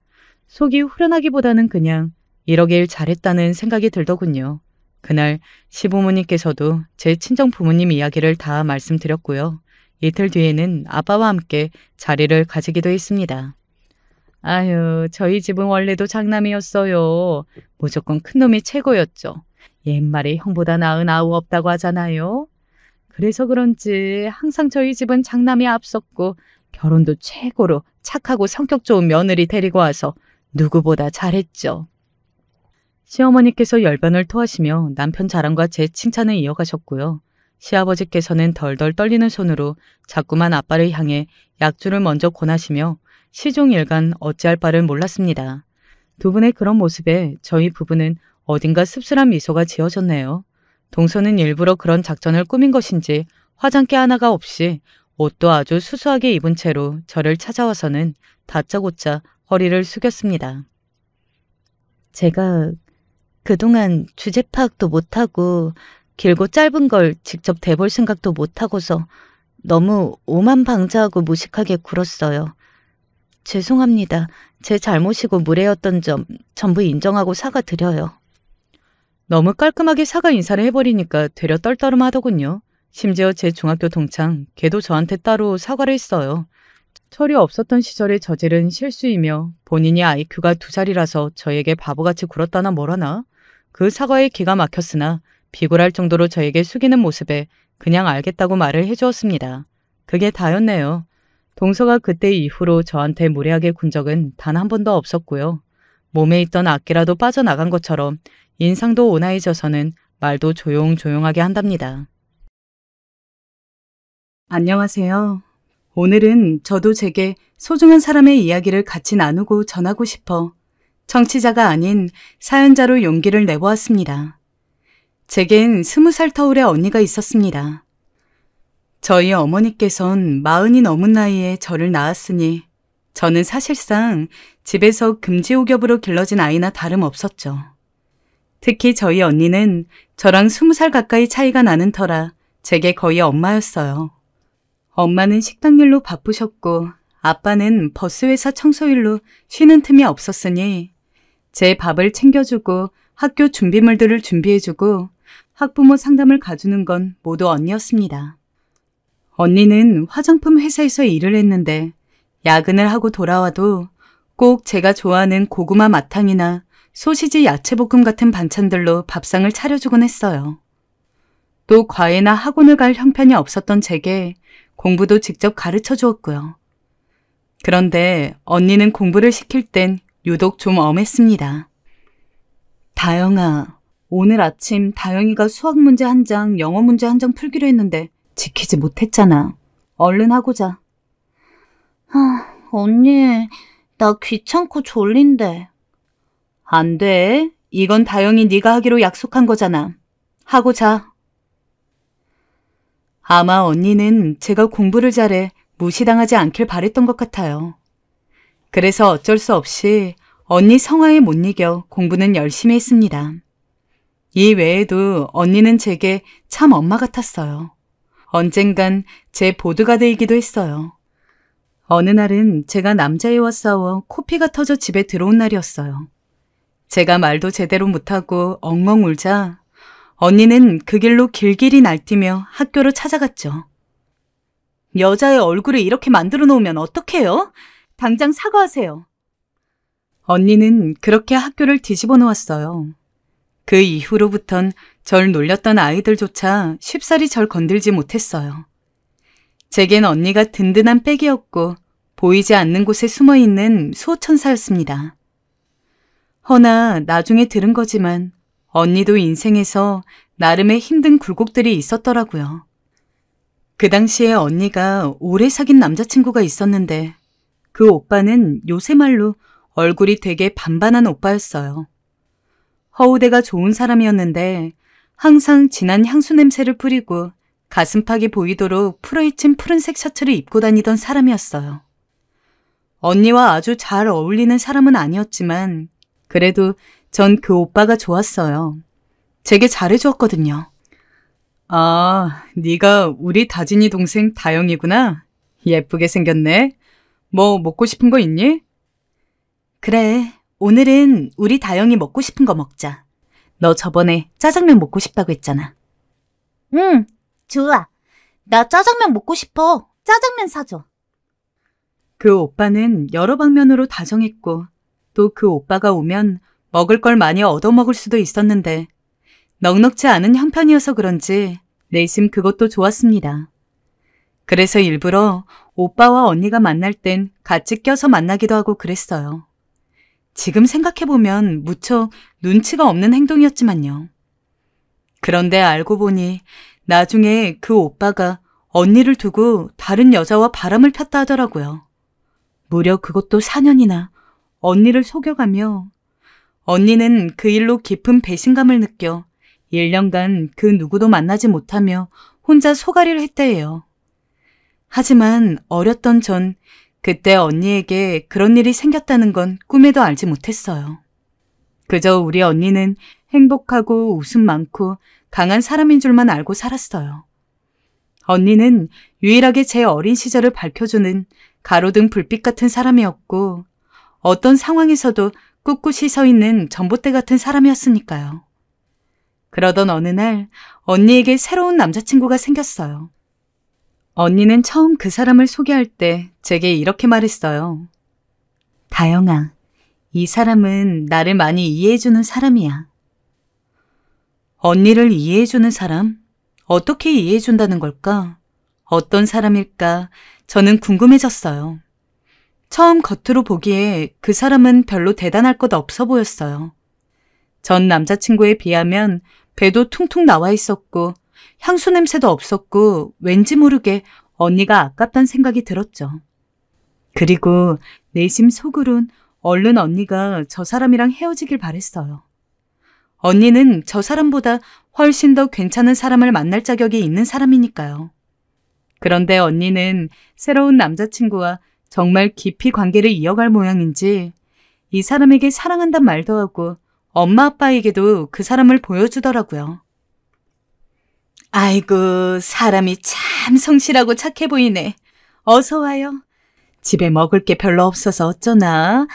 속이 후련하기보다는 그냥 이러길 잘했다는 생각이 들더군요. 그날 시부모님께서도 제 친정 부모님 이야기를 다 말씀드렸고요. 이틀 뒤에는 아빠와 함께 자리를 가지기도 했습니다. 아유, 저희 집은 원래도 장남이었어요. 무조건 큰놈이 최고였죠. 옛말에 형보다 나은 아우 없다고 하잖아요. 그래서 그런지 항상 저희 집은 장남이 앞섰고 결혼도 최고로 착하고 성격 좋은 며느리 데리고 와서 누구보다 잘했죠. 시어머니께서 열변을 토하시며 남편 자랑과 제 칭찬을 이어가셨고요. 시아버지께서는 덜덜 떨리는 손으로 자꾸만 아빠를 향해 약주를 먼저 권하시며 시종일관 어찌할 바를 몰랐습니다. 두 분의 그런 모습에 저희 부부는 어딘가 씁쓸한 미소가 지어졌네요. 동서는 일부러 그런 작전을 꾸민 것인지 화장기 하나가 없이 옷도 아주 수수하게 입은 채로 저를 찾아와서는 다짜고짜 허리를 숙였습니다. 제가 그동안 주제 파악도 못하고 길고 짧은 걸 직접 대볼 생각도 못하고서 너무 오만방자하고 무식하게 굴었어요. 죄송합니다. 제 잘못이고 무례였던 점 전부 인정하고 사과드려요. 너무 깔끔하게 사과 인사를 해버리니까 되려 떨떠름하더군요. 심지어 제 중학교 동창, 걔도 저한테 따로 사과를 했어요. 철이 없었던 시절에 저지른 실수이며 본인이 IQ가 2자리라서 저에게 바보같이 굴었다나 뭐라나. 그 사과에 기가 막혔으나 비굴할 정도로 저에게 숙이는 모습에 그냥 알겠다고 말을 해주었습니다. 그게 다였네요. 동서가 그때 이후로 저한테 무례하게 군 적은 단 한 번도 없었고요. 몸에 있던 악기라도 빠져나간 것처럼 인상도 온화해져서는 말도 조용조용하게 한답니다. 안녕하세요. 오늘은 저도 제게 소중한 사람의 이야기를 같이 나누고 전하고 싶어 청취자가 아닌 사연자로 용기를 내보았습니다. 제겐 20살 터울의 언니가 있었습니다. 저희 어머니께선 40이 넘은 나이에 저를 낳았으니 저는 사실상 집에서 금지옥엽으로 길러진 아이나 다름없었죠. 특히 저희 언니는 저랑 20살 가까이 차이가 나는 터라 제게 거의 엄마였어요. 엄마는 식당 일로 바쁘셨고 아빠는 버스회사 청소일로 쉬는 틈이 없었으니 제 밥을 챙겨주고 학교 준비물들을 준비해주고 학부모 상담을 가주는 건 모두 언니였습니다. 언니는 화장품 회사에서 일을 했는데 야근을 하고 돌아와도 꼭 제가 좋아하는 고구마 마탕이나 소시지 야채볶음 같은 반찬들로 밥상을 차려주곤 했어요. 또 과외나 학원을 갈 형편이 없었던 제게 공부도 직접 가르쳐 주었고요. 그런데 언니는 공부를 시킬 땐 유독 좀 엄했습니다. 다영아, 오늘 아침 다영이가 수학 문제 한 장, 영어 문제 한 장 풀기로 했는데 지키지 못했잖아. 얼른 하고자. 언니, 나 귀찮고 졸린데. 안 돼. 이건 다영이 네가 하기로 약속한 거잖아. 하고 자. 아마 언니는 제가 공부를 잘해 무시당하지 않길 바랬던 것 같아요. 그래서 어쩔 수 없이 언니 성화에 못 이겨 공부는 열심히 했습니다. 이 외에도 언니는 제게 참 엄마 같았어요. 언젠간 제 보드가드이기도 했어요. 어느 날은 제가 남자애와 싸워 코피가 터져 집에 들어온 날이었어요. 제가 말도 제대로 못하고 엉엉 울자 언니는 그 길로 길길이 날뛰며 학교로 찾아갔죠. 여자의 얼굴을 이렇게 만들어 놓으면 어떡해요? 당장 사과하세요. 언니는 그렇게 학교를 뒤집어 놓았어요. 그 이후로부턴 절 놀렸던 아이들조차 쉽사리 절 건들지 못했어요. 제겐 언니가 든든한 백이었고 보이지 않는 곳에 숨어있는 수호천사였습니다. 허나 나중에 들은 거지만 언니도 인생에서 나름의 힘든 굴곡들이 있었더라고요. 그 당시에 언니가 오래 사귄 남자친구가 있었는데 그 오빠는 요새 말로 얼굴이 되게 반반한 오빠였어요. 허우대가 좋은 사람이었는데 항상 진한 향수 냄새를 뿌리고 가슴팍이 보이도록 풀어헤친 푸른색 셔츠를 입고 다니던 사람이었어요. 언니와 아주 잘 어울리는 사람은 아니었지만 그래도 전 그 오빠가 좋았어요. 되게 잘해주었거든요. 아, 네가 우리 다진이 동생 다영이구나. 예쁘게 생겼네. 뭐 먹고 싶은 거 있니? 그래, 오늘은 우리 다영이 먹고 싶은 거 먹자. 너 저번에 짜장면 먹고 싶다고 했잖아. 응, 좋아. 나 짜장면 먹고 싶어. 짜장면 사줘. 그 오빠는 여러 방면으로 다정했고 또 그 오빠가 오면 먹을 걸 많이 얻어먹을 수도 있었는데 넉넉지 않은 형편이어서 그런지 내심 그것도 좋았습니다. 그래서 일부러 오빠와 언니가 만날 땐 같이 껴서 만나기도 하고 그랬어요. 지금 생각해보면 무척 눈치가 없는 행동이었지만요. 그런데 알고 보니 나중에 그 오빠가 언니를 두고 다른 여자와 바람을 폈다 하더라고요. 무려 그것도 4년이나 언니를 속여가며 언니는 그 일로 깊은 배신감을 느껴 1년간 그 누구도 만나지 못하며 혼자 소가리를 했대요. 하지만 어렸던 전 그때 언니에게 그런 일이 생겼다는 건 꿈에도 알지 못했어요. 그저 우리 언니는 행복하고 웃음 많고 강한 사람인 줄만 알고 살았어요. 언니는 유일하게 제 어린 시절을 밝혀주는 가로등 불빛 같은 사람이었고 어떤 상황에서도 꿋꿋이 서 있는 전봇대 같은 사람이었으니까요. 그러던 어느 날 언니에게 새로운 남자친구가 생겼어요. 언니는 처음 그 사람을 소개할 때 제게 이렇게 말했어요. 다영아, 이 사람은 나를 많이 이해해주는 사람이야. 언니를 이해해주는 사람? 어떻게 이해해준다는 걸까? 어떤 사람일까? 저는 궁금해졌어요. 처음 겉으로 보기에 그 사람은 별로 대단할 것 없어 보였어요. 전 남자친구에 비하면 배도 퉁퉁 나와 있었고 향수 냄새도 없었고 왠지 모르게 언니가 아깝단 생각이 들었죠. 그리고 내심 속으론 얼른 언니가 저 사람이랑 헤어지길 바랬어요. 언니는 저 사람보다 훨씬 더 괜찮은 사람을 만날 자격이 있는 사람이니까요. 그런데 언니는 새로운 남자친구와 정말 깊이 관계를 이어갈 모양인지 이 사람에게 사랑한단 말도 하고 엄마 아빠에게도 그 사람을 보여주더라고요. 아이고, 사람이 참 성실하고 착해 보이네. 어서 와요. 집에 먹을 게 별로 없어서 어쩌나.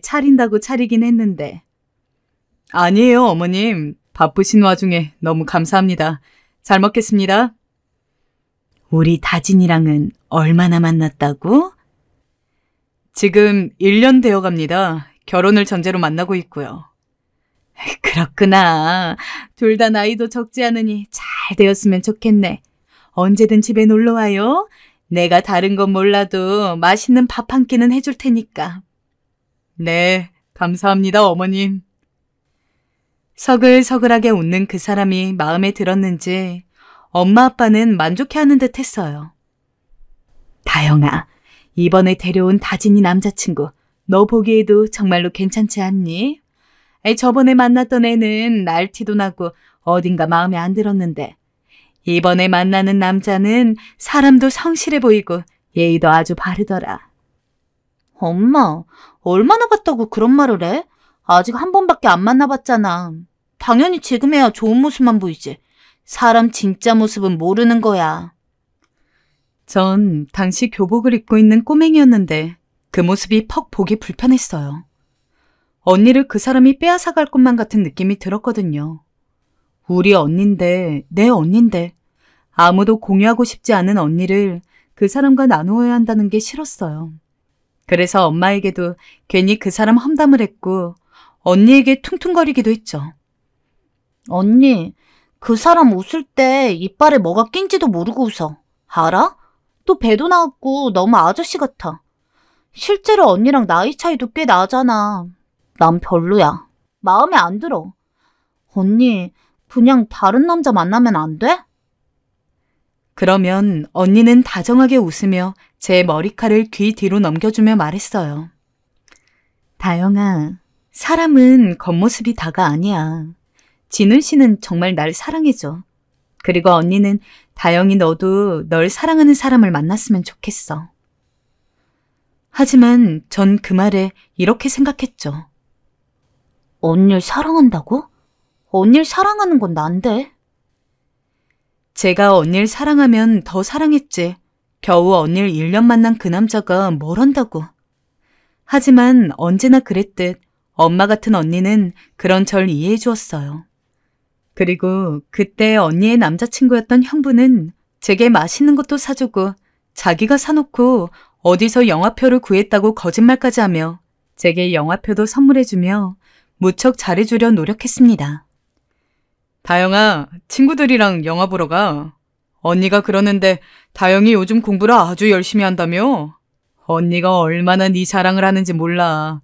차린다고 차리긴 했는데. 아니에요, 어머님. 바쁘신 와중에 너무 감사합니다. 잘 먹겠습니다. 우리 다진이랑은 얼마나 만났다고? 지금 1년 되어 갑니다. 결혼을 전제로 만나고 있고요. 그렇구나. 둘 다 나이도 적지 않으니 잘 되었으면 좋겠네. 언제든 집에 놀러 와요. 내가 다른 건 몰라도 맛있는 밥 한 끼는 해줄 테니까. 네, 감사합니다, 어머님. 서글서글하게 웃는 그 사람이 마음에 들었는지 엄마 아빠는 만족해하는 듯 했어요. 다영아, 이번에 데려온 다진이 남자친구, 너 보기에도 정말로 괜찮지 않니? 저번에 만났던 애는 날티도 나고 어딘가 마음에 안 들었는데 이번에 만나는 남자는 사람도 성실해 보이고 예의도 아주 바르더라. 엄마, 얼마나 봤다고 그런 말을 해? 아직 한 번밖에 안 만나봤잖아. 당연히 지금에야 좋은 모습만 보이지. 사람 진짜 모습은 모르는 거야. 전 당시 교복을 입고 있는 꼬맹이였는데 그 모습이 퍽 보기 불편했어요. 언니를 그 사람이 빼앗아갈 것만 같은 느낌이 들었거든요. 우리 언니인데, 내 언니인데 아무도 공유하고 싶지 않은 언니를 그 사람과 나누어야 한다는 게 싫었어요. 그래서 엄마에게도 괜히 그 사람 험담을 했고 언니에게 퉁퉁거리기도 했죠. 언니, 그 사람 웃을 때 이빨에 뭐가 낀지도 모르고 웃어. 알아? 또 배도 나왔고 너무 아저씨 같아. 실제로 언니랑 나이 차이도 꽤 나잖아. 난 별로야. 마음에 안 들어. 언니, 그냥 다른 남자 만나면 안 돼? 그러면 언니는 다정하게 웃으며 제 머리칼을 귀 뒤로 넘겨주며 말했어요. 다영아, 사람은 겉모습이 다가 아니야. 진훈 씨는 정말 날 사랑해줘. 그리고 언니는 다영이 너도 널 사랑하는 사람을 만났으면 좋겠어. 하지만 전 그 말에 이렇게 생각했죠. 언니를 사랑한다고? 언니를 사랑하는 건 난데. 제가 언니를 사랑하면 더 사랑했지. 겨우 언니를 1년 만난 그 남자가 뭘 한다고. 하지만 언제나 그랬듯 엄마 같은 언니는 그런 절 이해해 주었어요. 그리고 그때 언니의 남자친구였던 형부는 제게 맛있는 것도 사주고 자기가 사놓고 어디서 영화표를 구했다고 거짓말까지 하며 제게 영화표도 선물해주며 무척 잘해주려 노력했습니다. 다영아, 친구들이랑 영화 보러 가. 언니가 그러는데 다영이 요즘 공부를 아주 열심히 한다며? 언니가 얼마나 네 자랑을 하는지 몰라.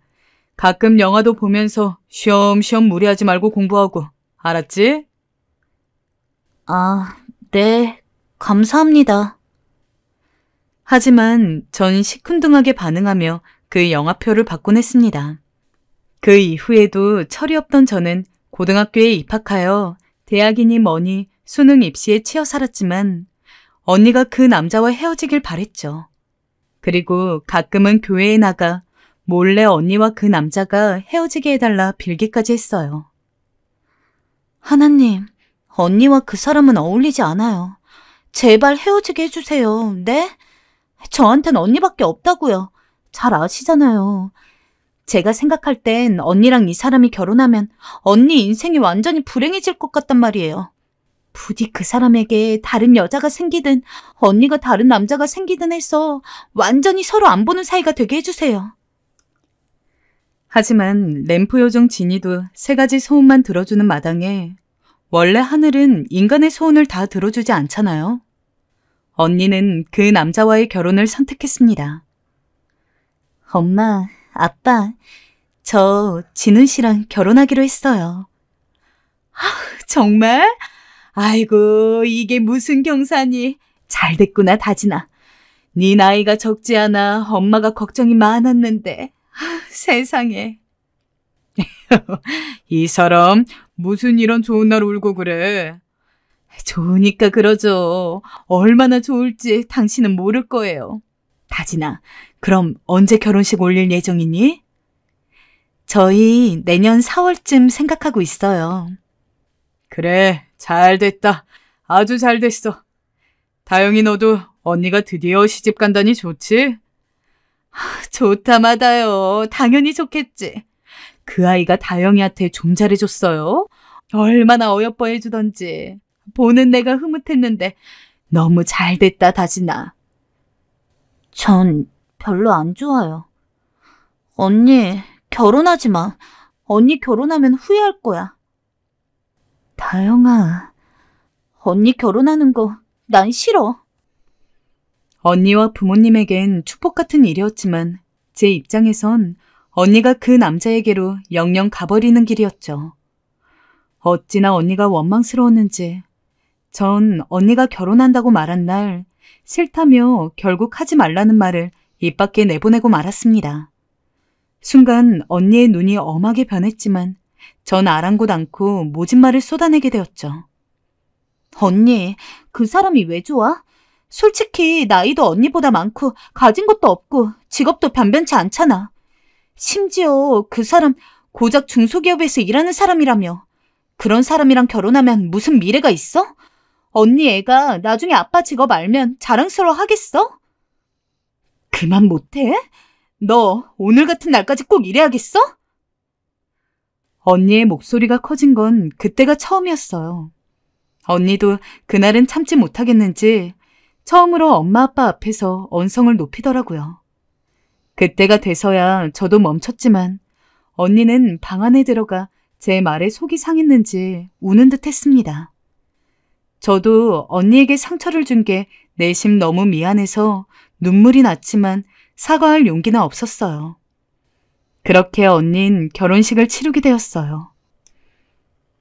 가끔 영화도 보면서 쉬엄쉬엄 무리하지 말고 공부하고. 알았지? 아, 네, 감사합니다. 하지만 전 시큰둥하게 반응하며 그 영화표를 받곤 했습니다. 그 이후에도 철이 없던 저는 고등학교에 입학하여 대학이니 뭐니 수능 입시에 치여 살았지만 언니가 그 남자와 헤어지길 바랬죠. 그리고 가끔은 교회에 나가 몰래 언니와 그 남자가 헤어지게 해달라 빌기까지 했어요. 하나님, 언니와 그 사람은 어울리지 않아요. 제발 헤어지게 해주세요. 네? 저한텐 언니밖에 없다고요. 잘 아시잖아요. 제가 생각할 땐 언니랑 이 사람이 결혼하면 언니 인생이 완전히 불행해질 것 같단 말이에요. 부디 그 사람에게 다른 여자가 생기든 언니가 다른 남자가 생기든 해서 완전히 서로 안 보는 사이가 되게 해주세요. 하지만 램프 요정 지니도 3가지 소원만 들어주는 마당에 원래 하늘은 인간의 소원을 다 들어주지 않잖아요. 언니는 그 남자와의 결혼을 선택했습니다. 엄마, 아빠, 저 진훈 씨랑 결혼하기로 했어요. 정말? 아이고, 이게 무슨 경사니. 잘 됐구나, 다진아. 네 나이가 적지 않아 엄마가 걱정이 많았는데. 세상에. 이 사람 무슨 이런 좋은 날 울고 그래. 좋으니까 그러죠. 얼마나 좋을지 당신은 모를 거예요. 다진아, 그럼 언제 결혼식 올릴 예정이니? 저희 내년 4월쯤 생각하고 있어요. 그래, 잘 됐다. 아주 잘 됐어. 다영이 너도 언니가 드디어 시집 간다니 좋지? 좋다 마다요. 당연히 좋겠지. 그 아이가 다영이한테 좀 잘해줬어요. 얼마나 어여뻐해주던지. 보는 내가 흐뭇했는데 너무 잘 됐다, 다진아. 전 별로 안 좋아요. 언니, 결혼하지 마. 언니 결혼하면 후회할 거야. 다영아, 언니 결혼하는 거 난 싫어. 언니와 부모님에겐 축복 같은 일이었지만 제 입장에선 언니가 그 남자에게로 영영 가버리는 길이었죠. 어찌나 언니가 원망스러웠는지 전 언니가 결혼한다고 말한 날 싫다며 결국 하지 말라는 말을 입 밖에 내보내고 말았습니다. 순간 언니의 눈이 엄하게 변했지만 전 아랑곳 않고 모진 말을 쏟아내게 되었죠. 언니, 그 사람이 왜 좋아? 솔직히 나이도 언니보다 많고 가진 것도 없고 직업도 변변치 않잖아. 심지어 그 사람 고작 중소기업에서 일하는 사람이라며. 그런 사람이랑 결혼하면 무슨 미래가 있어? 언니 애가 나중에 아빠 직업 알면 자랑스러워 하겠어? 그만 못해? 너 오늘 같은 날까지 꼭 이래야겠어? 언니의 목소리가 커진 건 그때가 처음이었어요. 언니도 그날은 참지 못하겠는지 처음으로 엄마 아빠 앞에서 언성을 높이더라고요. 그때가 돼서야 저도 멈췄지만 언니는 방 안에 들어가 제 말에 속이 상했는지 우는 듯 했습니다. 저도 언니에게 상처를 준 게 내심 너무 미안해서 눈물이 났지만 사과할 용기는 없었어요. 그렇게 언닌 결혼식을 치르게 되었어요.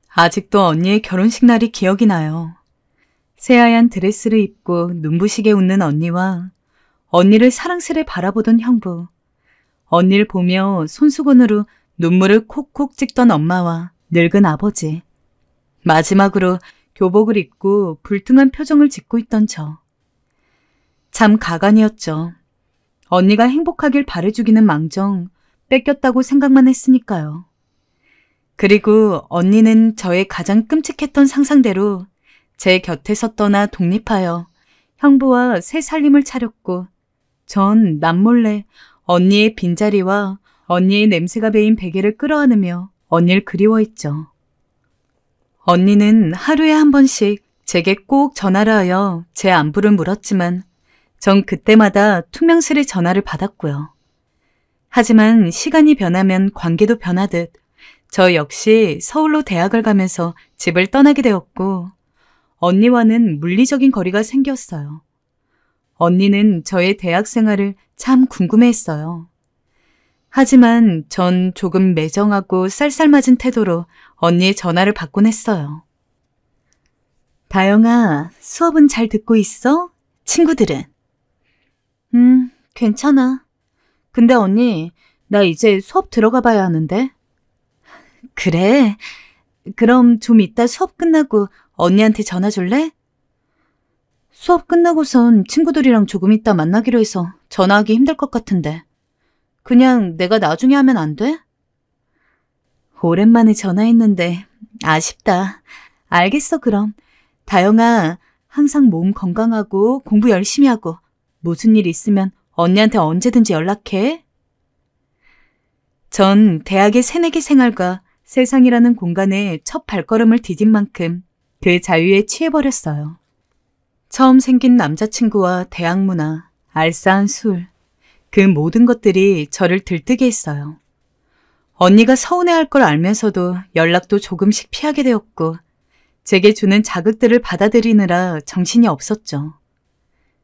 아직도 언니의 결혼식 날이 기억이 나요. 새하얀 드레스를 입고 눈부시게 웃는 언니와 언니를 사랑스레 바라보던 형부, 언니를 보며 손수건으로 눈물을 콕콕 찍던 엄마와 늙은 아버지, 마지막으로 교복을 입고 불퉁한 표정을 짓고 있던 저. 참 가관이었죠. 언니가 행복하길 바래주기는 망정 뺏겼다고 생각만 했으니까요. 그리고 언니는 저의 가장 끔찍했던 상상대로 제 곁에서 떠나 독립하여 형부와 새 살림을 차렸고 전 남몰래 언니의 빈자리와 언니의 냄새가 배인 베개를 끌어안으며 언니를 그리워했죠. 언니는 하루에 한 번씩 제게 꼭 전화를 하여 제 안부를 물었지만 전 그때마다 퉁명스레 전화를 받았고요. 하지만 시간이 변하면 관계도 변하듯 저 역시 서울로 대학을 가면서 집을 떠나게 되었고 언니와는 물리적인 거리가 생겼어요. 언니는 저의 대학 생활을 참 궁금해했어요. 하지만 전 조금 매정하고 쌀쌀맞은 태도로 언니의 전화를 받곤 했어요. 다영아, 수업은 잘 듣고 있어? 친구들은? 괜찮아. 근데 언니, 나 이제 수업 들어가 봐야 하는데. 그래? 그럼 좀 이따 수업 끝나고 언니한테 전화 줄래? 수업 끝나고선 친구들이랑 조금 이따 만나기로 해서 전화하기 힘들 것 같은데. 그냥 내가 나중에 하면 안 돼? 오랜만에 전화했는데 아쉽다. 알겠어 그럼. 다영아, 항상 몸 건강하고 공부 열심히 하고 무슨 일 있으면 언니한테 언제든지 연락해. 전 대학의 새내기 생활과 세상이라는 공간에 첫 발걸음을 디딘 만큼 그 자유에 취해버렸어요. 처음 생긴 남자친구와 대학 문화, 알싸한 술, 그 모든 것들이 저를 들뜨게 했어요. 언니가 서운해할 걸 알면서도 연락도 조금씩 피하게 되었고 제게 주는 자극들을 받아들이느라 정신이 없었죠.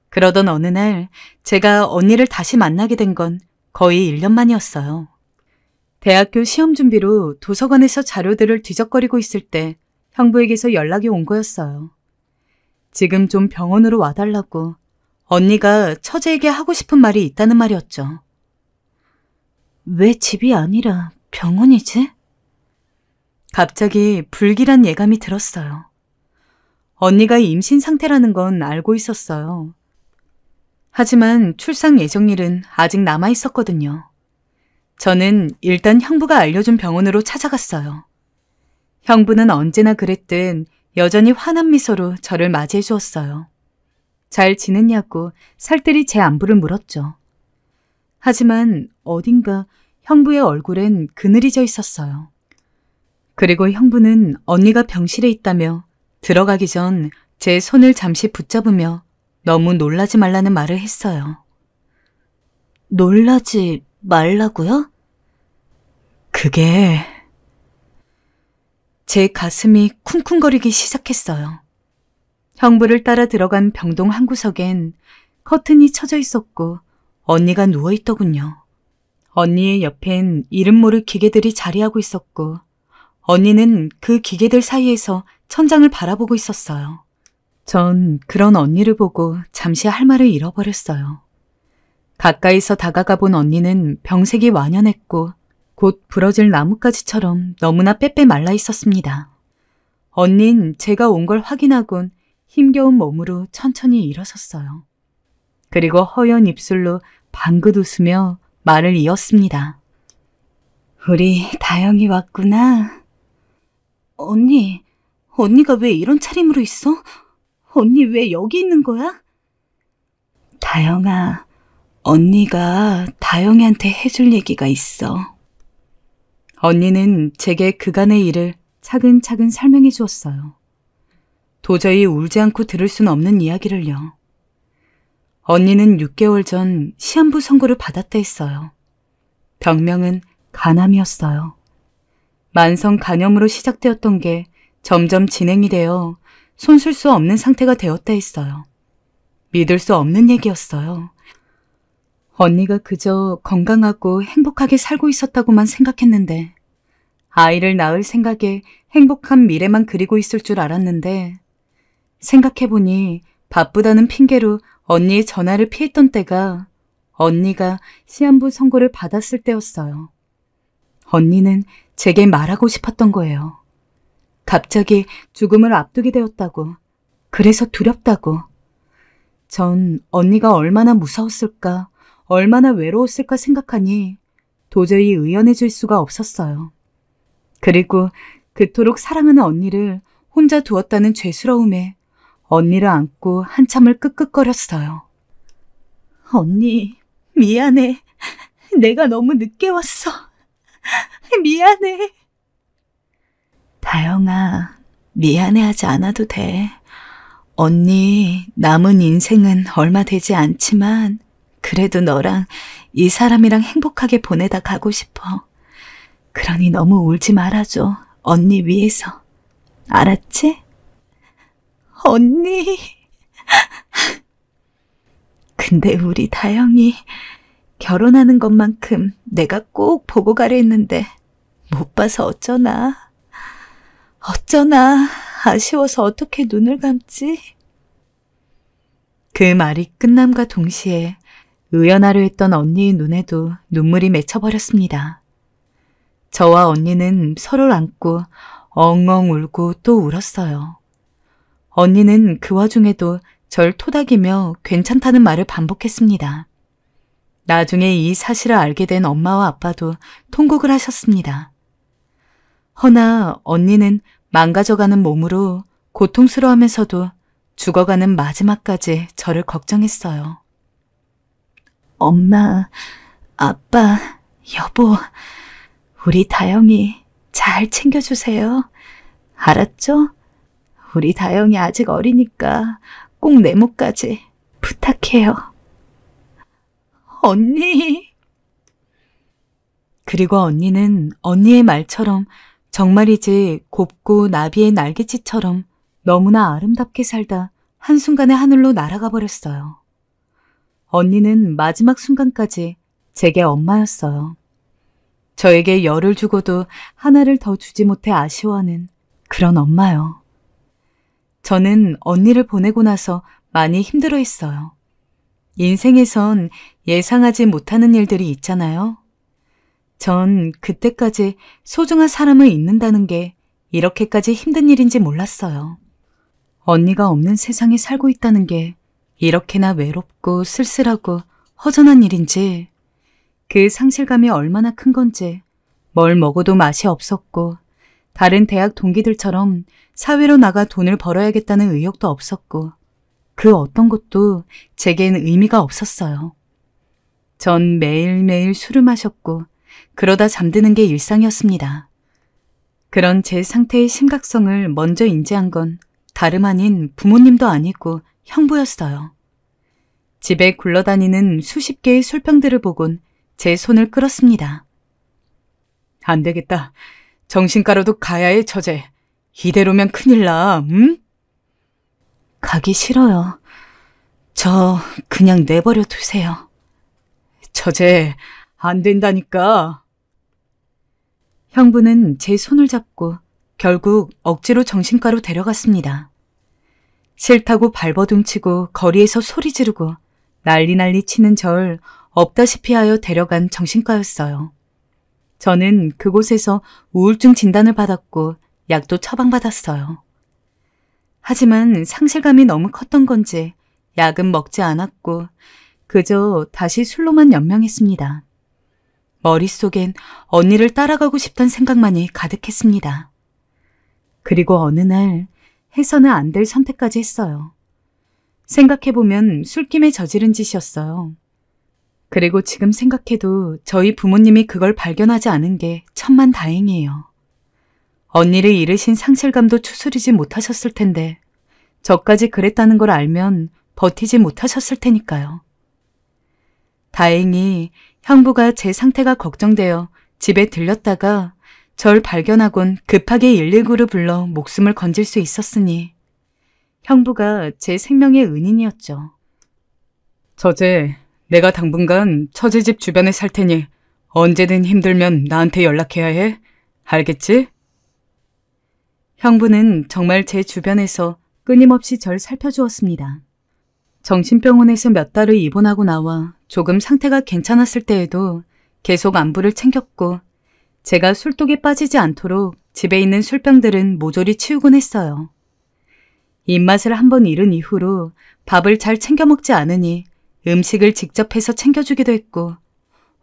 그러던 어느 날 제가 언니를 다시 만나게 된 건 거의 1년 만이었어요. 대학교 시험 준비로 도서관에서 자료들을 뒤적거리고 있을 때 형부에게서 연락이 온 거였어요. 지금 좀 병원으로 와달라고 언니가 처제에게 하고 싶은 말이 있다는 말이었죠. 왜 집이 아니라 병원이지? 갑자기 불길한 예감이 들었어요. 언니가 임신 상태라는 건 알고 있었어요. 하지만 출산 예정일은 아직 남아 있었거든요. 저는 일단 형부가 알려준 병원으로 찾아갔어요. 형부는 언제나 그랬듯 여전히 환한 미소로 저를 맞이해 주었어요. 잘 지냈냐고 살뜰히 제 안부를 물었죠. 하지만 어딘가 형부의 얼굴엔 그늘이 져 있었어요. 그리고 형부는 언니가 병실에 있다며 들어가기 전 제 손을 잠시 붙잡으며 너무 놀라지 말라는 말을 했어요. 놀라지 말라고요? 그게... 제 가슴이 쿵쿵거리기 시작했어요. 형부를 따라 들어간 병동 한 구석엔 커튼이 쳐져 있었고 언니가 누워있더군요. 언니의 옆엔 이름 모를 기계들이 자리하고 있었고 언니는 그 기계들 사이에서 천장을 바라보고 있었어요. 전 그런 언니를 보고 잠시 할 말을 잃어버렸어요. 가까이서 다가가 본 언니는 병색이 완연했고 곧 부러질 나뭇가지처럼 너무나 빼빼 말라 있었습니다. 언닌 제가 온 걸 확인하곤 힘겨운 몸으로 천천히 일어섰어요. 그리고 허연 입술로 방긋 웃으며 말을 이었습니다. 우리 다영이 왔구나. 언니가 왜 이런 차림으로 있어? 언니 왜 여기 있는 거야? 다영아, 언니가 다영이한테 해줄 얘기가 있어. 언니는 제게 그간의 일을 차근차근 설명해 주었어요. 도저히 울지 않고 들을 수는 없는 이야기를요. 언니는 6개월 전 시한부 선고를 받았다 했어요. 병명은 간암이었어요. 만성 간염으로 시작되었던 게 점점 진행이 되어 손쓸 수 없는 상태가 되었다 했어요. 믿을 수 없는 얘기였어요. 언니가 그저 건강하고 행복하게 살고 있었다고만 생각했는데, 아이를 낳을 생각에 행복한 미래만 그리고 있을 줄 알았는데, 생각해보니 바쁘다는 핑계로 언니의 전화를 피했던 때가 언니가 시한부 선고를 받았을 때였어요. 언니는 제게 말하고 싶었던 거예요. 갑자기 죽음을 앞두게 되었다고, 그래서 두렵다고. 전 언니가 얼마나 무서웠을까, 얼마나 외로웠을까 생각하니 도저히 의연해질 수가 없었어요. 그리고 그토록 사랑하는 언니를 혼자 두었다는 죄스러움에 언니를 안고 한참을 끄끄거렸어요. 언니, 미안해. 내가 너무 늦게 왔어. 미안해. 다영아, 미안해하지 않아도 돼. 언니, 남은 인생은 얼마 되지 않지만 그래도 너랑 이 사람이랑 행복하게 보내다 가고 싶어. 그러니 너무 울지 말아줘. 언니 위해서. 알았지? 언니. 근데 우리 다영이 결혼하는 것만큼 내가 꼭 보고 가려 했는데 못 봐서 어쩌나. 아쉬워서 어떻게 눈을 감지? 그 말이 끝남과 동시에 의연하려 했던 언니의 눈에도 눈물이 맺혀버렸습니다. 저와 언니는 서로를 안고 엉엉 울고 또 울었어요. 언니는 그 와중에도 절 토닥이며 괜찮다는 말을 반복했습니다. 나중에 이 사실을 알게 된 엄마와 아빠도 통곡을 하셨습니다. 허나 언니는 망가져가는 몸으로 고통스러워하면서도 죽어가는 마지막까지 저를 걱정했어요. 엄마, 아빠, 여보, 우리 다영이 잘 챙겨주세요. 알았죠? 우리 다영이 아직 어리니까 꼭 내 몫까지 부탁해요. 언니. 그리고 언니는 언니의 말처럼 정말이지 곱고 나비의 날갯짓처럼 너무나 아름답게 살다 한순간에 하늘로 날아가 버렸어요. 언니는 마지막 순간까지 제게 엄마였어요. 저에게 열을 주고도 하나를 더 주지 못해 아쉬워하는 그런 엄마요. 저는 언니를 보내고 나서 많이 힘들어했어요. 인생에선 예상하지 못하는 일들이 있잖아요. 전 그때까지 소중한 사람을 잊는다는 게 이렇게까지 힘든 일인지 몰랐어요. 언니가 없는 세상에 살고 있다는 게 이렇게나 외롭고 쓸쓸하고 허전한 일인지, 그 상실감이 얼마나 큰 건지, 뭘 먹어도 맛이 없었고, 다른 대학 동기들처럼 사회로 나가 돈을 벌어야겠다는 의욕도 없었고, 그 어떤 것도 제겐 의미가 없었어요. 전 매일매일 술을 마셨고, 그러다 잠드는 게 일상이었습니다. 그런 제 상태의 심각성을 먼저 인지한 건 다름 아닌 부모님도 아니고 형부였어요. 집에 굴러다니는 수십 개의 술병들을 보곤 제 손을 끌었습니다. 안 되겠다. 정신과로도 가야 해, 처제. 이대로면 큰일 나, 응? 가기 싫어요. 저 그냥 내버려 두세요. 처제, 안 된다니까. 형부는 제 손을 잡고 결국 억지로 정신과로 데려갔습니다. 싫다고 발버둥치고 거리에서 소리 지르고 난리 치는 절 없다시피 하여 데려간 정신과였어요. 저는 그곳에서 우울증 진단을 받았고 약도 처방받았어요. 하지만 상실감이 너무 컸던 건지 약은 먹지 않았고 그저 다시 술로만 연명했습니다. 머릿속엔 언니를 따라가고 싶다는 생각만이 가득했습니다. 그리고 어느 날 해서는 안 될 선택까지 했어요. 생각해보면 술김에 저지른 짓이었어요. 그리고 지금 생각해도 저희 부모님이 그걸 발견하지 않은 게 천만다행이에요. 언니를 잃으신 상실감도 추스리지 못하셨을 텐데 저까지 그랬다는 걸 알면 버티지 못하셨을 테니까요. 다행히 형부가 제 상태가 걱정되어 집에 들렸다가 절 발견하곤 급하게 119를 불러 목숨을 건질 수 있었으니 형부가 제 생명의 은인이었죠. 처제, 내가 당분간 처제 집 주변에 살 테니 언제든 힘들면 나한테 연락해야 해. 알겠지? 형부는 정말 제 주변에서 끊임없이 절 살펴주었습니다. 정신병원에서 몇 달을 입원하고 나와 조금 상태가 괜찮았을 때에도 계속 안부를 챙겼고 제가 술독에 빠지지 않도록 집에 있는 술병들은 모조리 치우곤 했어요. 입맛을 한번 잃은 이후로 밥을 잘 챙겨 먹지 않으니 음식을 직접 해서 챙겨주기도 했고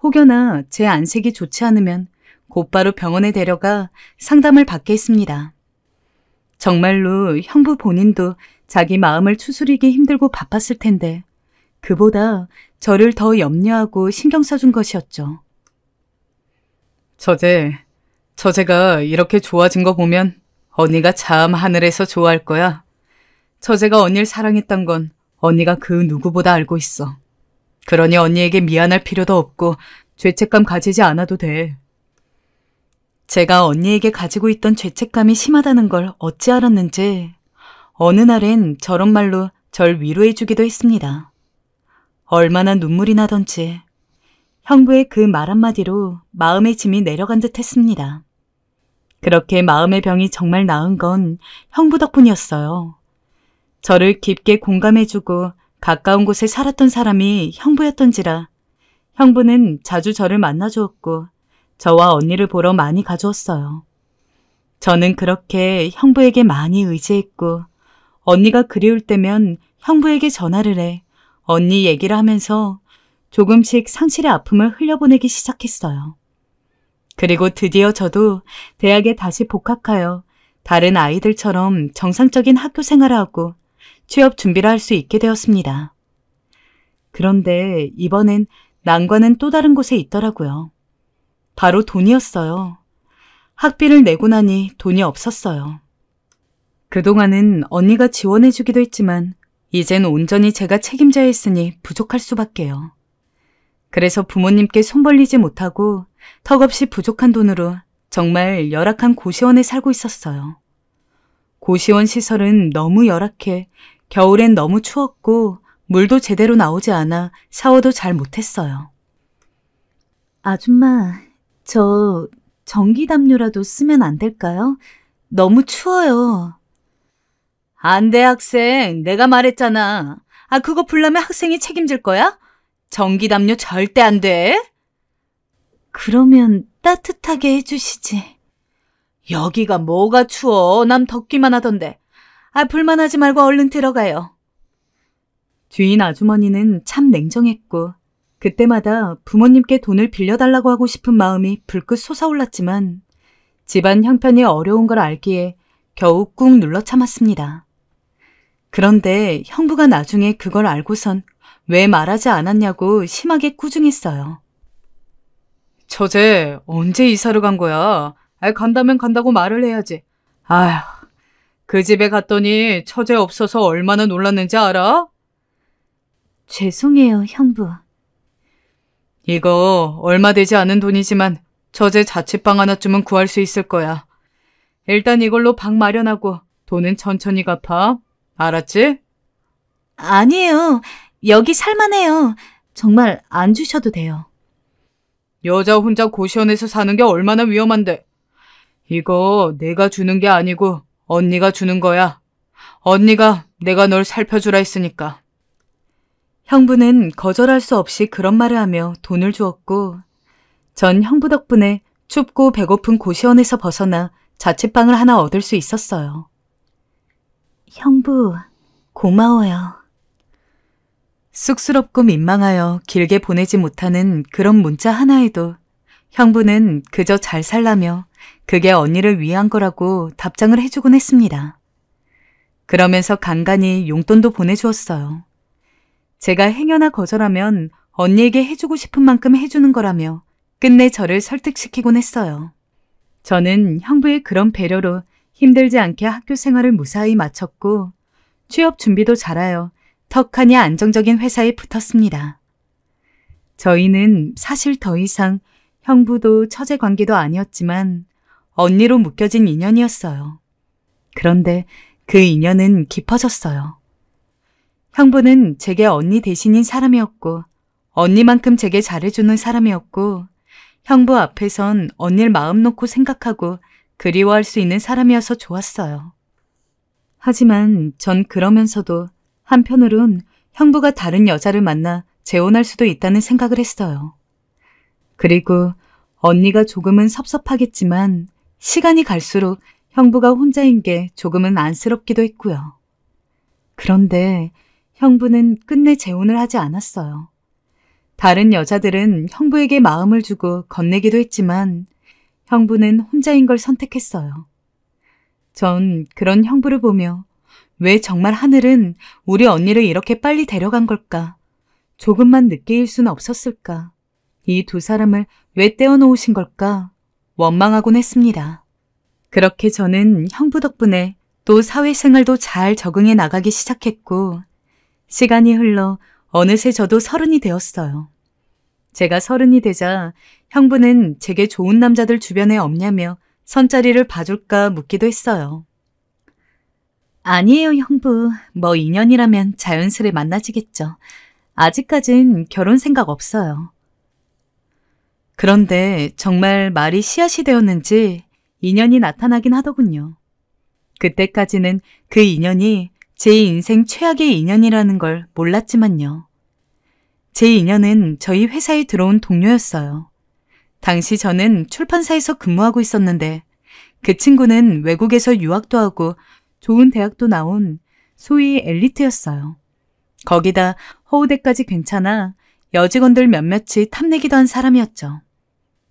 혹여나 제 안색이 좋지 않으면 곧바로 병원에 데려가 상담을 받게 했습니다. 정말로 형부 본인도 자기 마음을 추스리기 힘들고 바빴을 텐데 그보다 저를 더 염려하고 신경 써준 것이었죠. 처제가 이렇게 좋아진 거 보면 언니가 참 하늘에서 좋아할 거야. 처제가 언니를 사랑했던 건 언니가 그 누구보다 알고 있어. 그러니 언니에게 미안할 필요도 없고 죄책감 가지지 않아도 돼. 제가 언니에게 가지고 있던 죄책감이 심하다는 걸 어찌 알았는지 어느 날엔 저런 말로 절 위로해주기도 했습니다. 얼마나 눈물이 나던지 형부의 그 말 한마디로 마음의 짐이 내려간 듯 했습니다. 그렇게 마음의 병이 정말 나은 건 형부 덕분이었어요. 저를 깊게 공감해주고 가까운 곳에 살았던 사람이 형부였던지라 형부는 자주 저를 만나주었고 저와 언니를 보러 많이 가주었어요. 저는 그렇게 형부에게 많이 의지했고 언니가 그리울 때면 형부에게 전화를 해 언니 얘기를 하면서 조금씩 상실의 아픔을 흘려보내기 시작했어요. 그리고 드디어 저도 대학에 다시 복학하여 다른 아이들처럼 정상적인 학교 생활을 하고 취업 준비를 할 수 있게 되었습니다. 그런데 이번엔 난관은 또 다른 곳에 있더라고요. 바로 돈이었어요. 학비를 내고 나니 돈이 없었어요. 그동안은 언니가 지원해주기도 했지만 이젠 온전히 제가 책임져야 했으니 부족할 수밖에요. 그래서 부모님께 손 벌리지 못하고 턱없이 부족한 돈으로 정말 열악한 고시원에 살고 있었어요. 고시원 시설은 너무 열악해 겨울엔 너무 추웠고 물도 제대로 나오지 않아 샤워도 잘 못했어요. 아줌마, 저 전기담요라도 쓰면 안 될까요? 너무 추워요. 안 돼, 학생. 내가 말했잖아. 그거 불나면 학생이 책임질 거야? 전기담요 절대 안 돼. 그러면 따뜻하게 해주시지. 여기가 뭐가 추워. 남 덥기만 하던데. 불만하지 말고 얼른 들어가요. 주인 아주머니는 참 냉정했고 그때마다 부모님께 돈을 빌려달라고 하고 싶은 마음이 불끈 솟아올랐지만 집안 형편이 어려운 걸 알기에 겨우 꾹 눌러 참았습니다. 그런데 형부가 나중에 그걸 알고선 왜 말하지 않았냐고 심하게 꾸중했어요. 처제, 언제 이사를 간 거야? 간다면 간다고 말을 해야지. 아휴, 그 집에 갔더니 처제 없어서 얼마나 놀랐는지 알아? 죄송해요, 형부. 이거 얼마 되지 않은 돈이지만 처제 자취방 하나쯤은 구할 수 있을 거야. 일단 이걸로 방 마련하고 돈은 천천히 갚아. 알았지? 아니에요. 여기 살만해요. 정말 안 주셔도 돼요. 여자 혼자 고시원에서 사는 게 얼마나 위험한데. 이거 내가 주는 게 아니고 언니가 주는 거야. 언니가 내가 널 살펴주라 했으니까. 형부는 거절할 수 없이 그런 말을 하며 돈을 주었고 전 형부 덕분에 춥고 배고픈 고시원에서 벗어나 자취방을 하나 얻을 수 있었어요. 형부, 고마워요. 쑥스럽고 민망하여 길게 보내지 못하는 그런 문자 하나에도 형부는 그저 잘 살라며 그게 언니를 위한 거라고 답장을 해주곤 했습니다. 그러면서 간간히 용돈도 보내주었어요. 제가 행여나 거절하면 언니에게 해주고 싶은 만큼 해주는 거라며 끝내 저를 설득시키곤 했어요. 저는 형부의 그런 배려로 힘들지 않게 학교 생활을 무사히 마쳤고 취업 준비도 잘하여 턱하니 안정적인 회사에 붙었습니다. 저희는 사실 더 이상 형부도 처제 관계도 아니었지만 언니로 묶여진 인연이었어요. 그런데 그 인연은 깊어졌어요. 형부는 제게 언니 대신인 사람이었고 언니만큼 제게 잘해주는 사람이었고 형부 앞에선 언니를 마음 놓고 생각하고 그리워할 수 있는 사람이어서 좋았어요. 하지만 전 그러면서도 한편으론 형부가 다른 여자를 만나 재혼할 수도 있다는 생각을 했어요. 그리고 언니가 조금은 섭섭하겠지만 시간이 갈수록 형부가 혼자인 게 조금은 안쓰럽기도 했고요. 그런데 형부는 끝내 재혼을 하지 않았어요. 다른 여자들은 형부에게 마음을 주고 건네기도 했지만 형부는 혼자인 걸 선택했어요. 전 그런 형부를 보며 왜 정말 하늘은 우리 언니를 이렇게 빨리 데려간 걸까? 조금만 늦게 일 수는 없었을까? 이 두 사람을 왜 떼어놓으신 걸까? 원망하곤 했습니다. 그렇게 저는 형부 덕분에 또 사회생활도 잘 적응해 나가기 시작했고 시간이 흘러 어느새 저도 30이 되었어요. 제가 30이 되자 형부는 제게 좋은 남자들 주변에 없냐며 선자리를 봐줄까 묻기도 했어요. 아니에요, 형부. 뭐 인연이라면 자연스레 만나지겠죠. 아직까진 결혼 생각 없어요. 그런데 정말 말이 씨앗이 되었는지 인연이 나타나긴 하더군요. 그때까지는 그 인연이 제 인생 최악의 인연이라는 걸 몰랐지만요. 제 인연은 저희 회사에 들어온 동료였어요. 당시 저는 출판사에서 근무하고 있었는데 그 친구는 외국에서 유학도 하고 좋은 대학도 나온 소위 엘리트였어요. 거기다 허우대까지 괜찮아 여직원들 몇몇이 탐내기도 한 사람이었죠.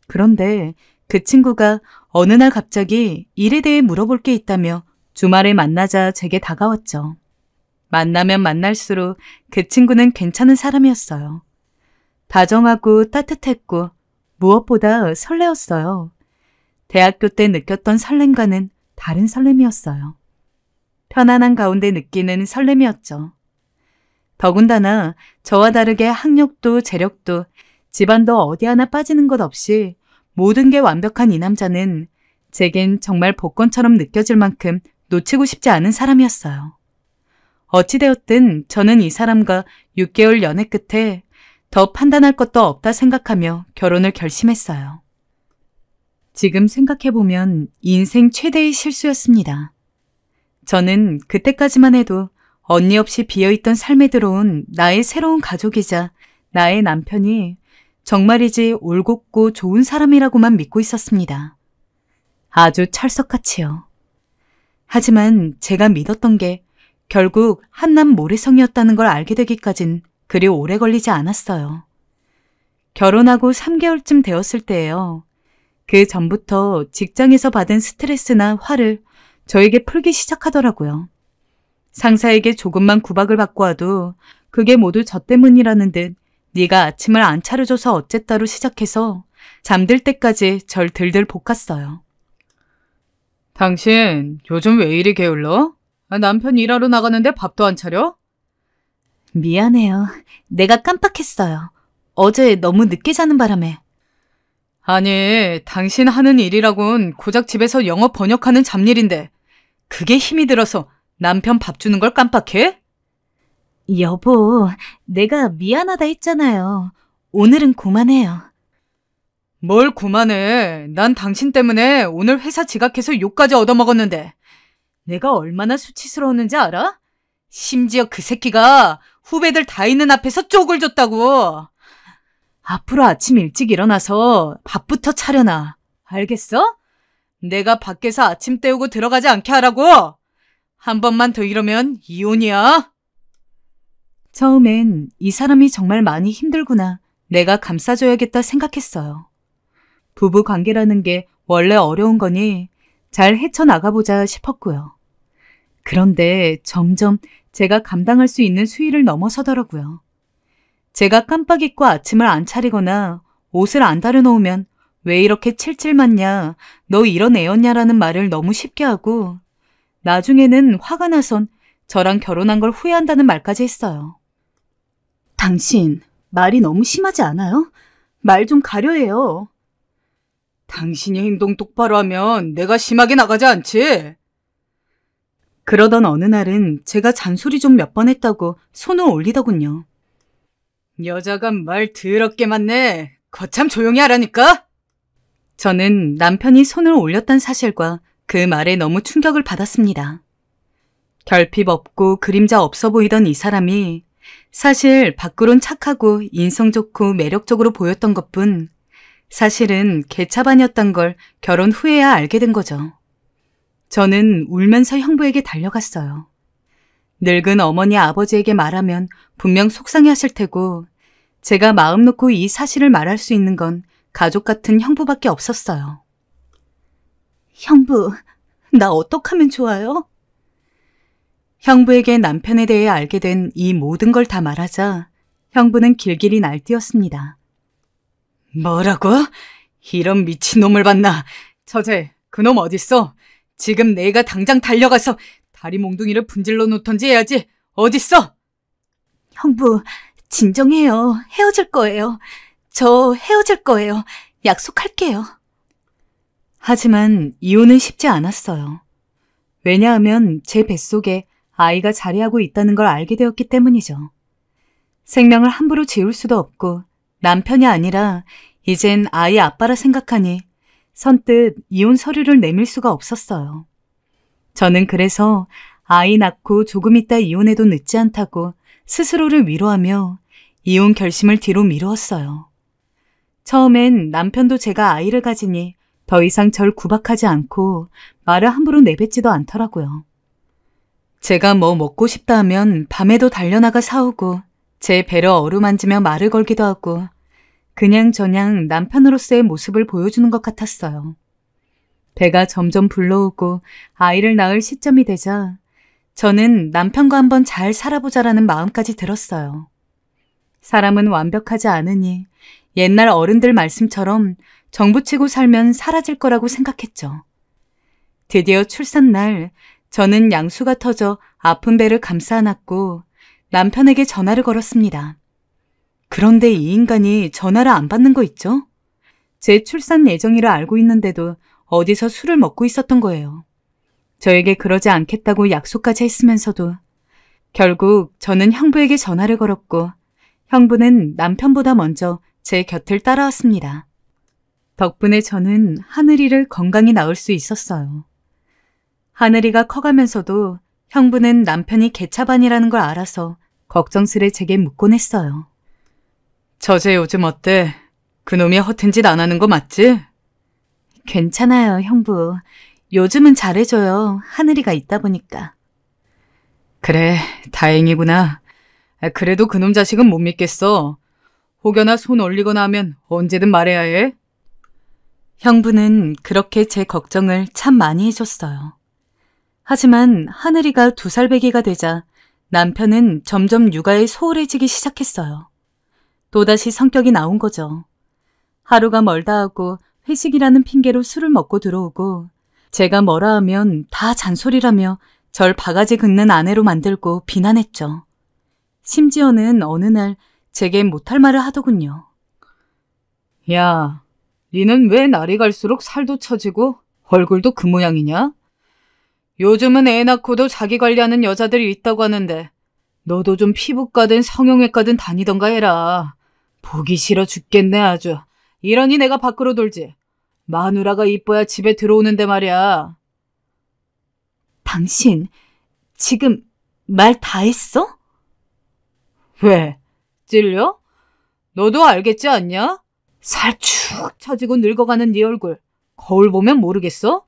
그런데 그 친구가 어느 날 갑자기 일에 대해 물어볼 게 있다며 주말에 만나자 제게 다가왔죠. 만나면 만날수록 그 친구는 괜찮은 사람이었어요. 다정하고 따뜻했고 무엇보다 설레었어요. 대학교 때 느꼈던 설렘과는 다른 설렘이었어요. 편안한 가운데 느끼는 설렘이었죠. 더군다나 저와 다르게 학력도 재력도 집안도 어디 하나 빠지는 것 없이 모든 게 완벽한 이 남자는 제겐 정말 복권처럼 느껴질 만큼 놓치고 싶지 않은 사람이었어요. 어찌되었든 저는 이 사람과 6개월 연애 끝에 더 판단할 것도 없다 생각하며 결혼을 결심했어요. 지금 생각해보면 인생 최대의 실수였습니다. 저는 그때까지만 해도 언니 없이 비어있던 삶에 들어온 나의 새로운 가족이자 나의 남편이 정말이지 올곧고 좋은 사람이라고만 믿고 있었습니다. 아주 찰석같이요. 하지만 제가 믿었던 게 결국 한남 모래성이었다는 걸 알게 되기까진 그리 오래 걸리지 않았어요. 결혼하고 3개월쯤 되었을 때예요. 그 전부터 직장에서 받은 스트레스나 화를 저에게 풀기 시작하더라고요. 상사에게 조금만 구박을 받고 와도 그게 모두 저 때문이라는 듯 네가 아침을 안 차려줘서 어쨌다로 시작해서 잠들 때까지 절 들들 볶았어요. 당신 요즘 왜 이리 게을러? 남편 일하러 나가는데 밥도 안 차려? 미안해요. 내가 깜빡했어요. 어제 너무 늦게 자는 바람에. 아니, 당신 하는 일이라곤 고작 집에서 영어 번역하는 잡일인데 그게 힘이 들어서 남편 밥 주는 걸 깜빡해? 여보, 내가 미안하다 했잖아요. 오늘은 그만해요. 뭘 그만해. 난 당신 때문에 오늘 회사 지각해서 욕까지 얻어먹었는데 내가 얼마나 수치스러웠는지 알아? 심지어 그 새끼가 후배들 다 있는 앞에서 쪽을 줬다고. 앞으로 아침 일찍 일어나서 밥부터 차려놔. 알겠어? 내가 밖에서 아침 때우고 들어가지 않게 하라고. 한 번만 더 이러면 이혼이야. 처음엔 이 사람이 정말 많이 힘들구나. 내가 감싸줘야겠다 생각했어요. 부부 관계라는 게 원래 어려운 거니 잘 헤쳐나가보자 싶었고요. 그런데 점점 제가 감당할 수 있는 수위를 넘어서더라고요. 제가 깜빡 잊고 아침을 안 차리거나 옷을 안 다려놓으면 왜 이렇게 칠칠 맞냐, 너 이런 애였냐라는 말을 너무 쉽게 하고 나중에는 화가 나선 저랑 결혼한 걸 후회한다는 말까지 했어요. 당신, 말이 너무 심하지 않아요? 말 좀 가려해요. 당신이 행동 똑바로 하면 내가 심하게 나가지 않지? 그러던 어느 날은 제가 잔소리 좀 몇 번 했다고 손을 올리더군요. 여자가 말 더럽게 많네. 거참 조용히 하라니까? 저는 남편이 손을 올렸다는 사실과 그 말에 너무 충격을 받았습니다. 결핍 없고 그림자 없어 보이던 이 사람이 사실 밖으론 착하고 인성 좋고 매력적으로 보였던 것뿐 사실은 개차반이었던 걸 결혼 후에야 알게 된 거죠. 저는 울면서 형부에게 달려갔어요. 늙은 어머니 아버지에게 말하면 분명 속상해하실 테고 제가 마음 놓고 이 사실을 말할 수 있는 건 가족 같은 형부밖에 없었어요. 형부, 나 어떡하면 좋아요? 형부에게 남편에 대해 알게 된 이 모든 걸 다 말하자 형부는 길길이 날뛰었습니다. 뭐라고? 이런 미친놈을 봤나? 처제, 그놈 어딨어? 지금 내가 당장 달려가서 다리 몽둥이를 분질러 놓던지 해야지. 어딨어? 형부, 진정해요. 헤어질 거예요. 저 헤어질 거예요. 약속할게요. 하지만 이혼은 쉽지 않았어요. 왜냐하면 제 뱃속에 아이가 자리하고 있다는 걸 알게 되었기 때문이죠. 생명을 함부로 지울 수도 없고 남편이 아니라 이젠 아이 아빠라 생각하니 선뜻 이혼 서류를 내밀 수가 없었어요. 저는 그래서 아이 낳고 조금 있다 이혼해도 늦지 않다고 스스로를 위로하며 이혼 결심을 뒤로 미루었어요. 처음엔 남편도 제가 아이를 가지니 더 이상 절 구박하지 않고 말을 함부로 내뱉지도 않더라고요. 제가 뭐 먹고 싶다 하면 밤에도 달려나가 사오고 제 배를 어루만지며 말을 걸기도 하고 그냥저냥 남편으로서의 모습을 보여주는 것 같았어요. 배가 점점 불러오고 아이를 낳을 시점이 되자 저는 남편과 한번 잘 살아보자라는 마음까지 들었어요. 사람은 완벽하지 않으니 옛날 어른들 말씀처럼 정부치고 살면 사라질 거라고 생각했죠. 드디어 출산날 저는 양수가 터져 아픈 배를 감싸 안았고 남편에게 전화를 걸었습니다. 그런데 이 인간이 전화를 안 받는 거 있죠? 제 출산 예정일을 알고 있는데도 어디서 술을 먹고 있었던 거예요. 저에게 그러지 않겠다고 약속까지 했으면서도 결국 저는 형부에게 전화를 걸었고 형부는 남편보다 먼저 제 곁을 따라왔습니다. 덕분에 저는 하늘이를 건강히 낳을 수 있었어요. 하늘이가 커가면서도 형부는 남편이 개차반이라는 걸 알아서 걱정스레 제게 묻곤 했어요. 저제 요즘 어때? 그놈이 허튼 짓 안 하는 거 맞지? 괜찮아요, 형부. 요즘은 잘해줘요. 하늘이가 있다 보니까. 그래, 다행이구나. 그래도 그놈 자식은 못 믿겠어. 혹여나 손 올리거나 하면 언제든 말해야 해. 형부는 그렇게 제 걱정을 참 많이 해줬어요. 하지만 하늘이가 2살 배기가 되자 남편은 점점 육아에 소홀해지기 시작했어요. 또다시 성격이 나온 거죠. 하루가 멀다 하고 회식이라는 핑계로 술을 먹고 들어오고 제가 뭐라 하면 다 잔소리라며 절 바가지 긁는 아내로 만들고 비난했죠. 심지어는 어느 날 제게 못할 말을 하더군요. 야, 니는 왜 날이 갈수록 살도 처지고 얼굴도 그 모양이냐? 요즘은 애 낳고도 자기 관리하는 여자들이 있다고 하는데 너도 좀 피부과든 성형외과든 다니던가 해라. 보기 싫어 죽겠네 아주. 이러니 내가 밖으로 돌지. 마누라가 이뻐야 집에 들어오는데 말이야. 당신 지금 말 다 했어? 왜? 찔려? 너도 알겠지 않냐? 살 축 처지고 늙어가는 네 얼굴. 거울 보면 모르겠어?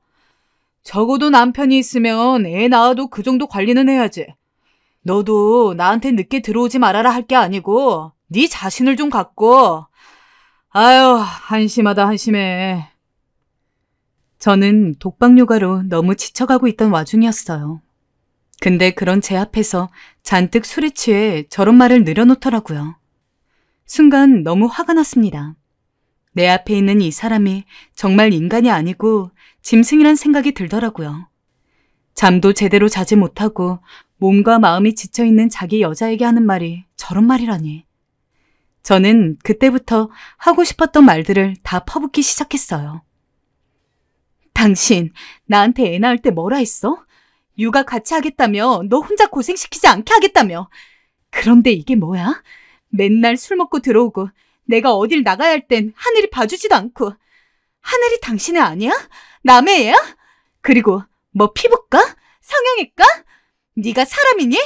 적어도 남편이 있으면 애 낳아도 그 정도 관리는 해야지. 너도 나한테 늦게 들어오지 말아라 할 게 아니고 네 자신을 좀 갖고. 아유, 한심하다 한심해. 저는 독박육아로 너무 지쳐가고 있던 와중이었어요. 근데 그런 제 앞에서 잔뜩 술에 취해 저런 말을 늘어놓더라고요. 순간 너무 화가 났습니다. 내 앞에 있는 이 사람이 정말 인간이 아니고 짐승이란 생각이 들더라고요. 잠도 제대로 자지 못하고 몸과 마음이 지쳐있는 자기 여자에게 하는 말이 저런 말이라니. 저는 그때부터 하고 싶었던 말들을 다 퍼붓기 시작했어요. 당신 나한테 애 낳을 때 뭐라 했어? 육아 같이 하겠다며, 너 혼자 고생시키지 않게 하겠다며. 그런데 이게 뭐야? 맨날 술 먹고 들어오고 내가 어딜 나가야 할 땐 하늘이 봐주지도 않고. 하늘이 당신의 아니야? 남의 애야? 그리고 뭐 피부과? 성형외과? 네가 사람이니?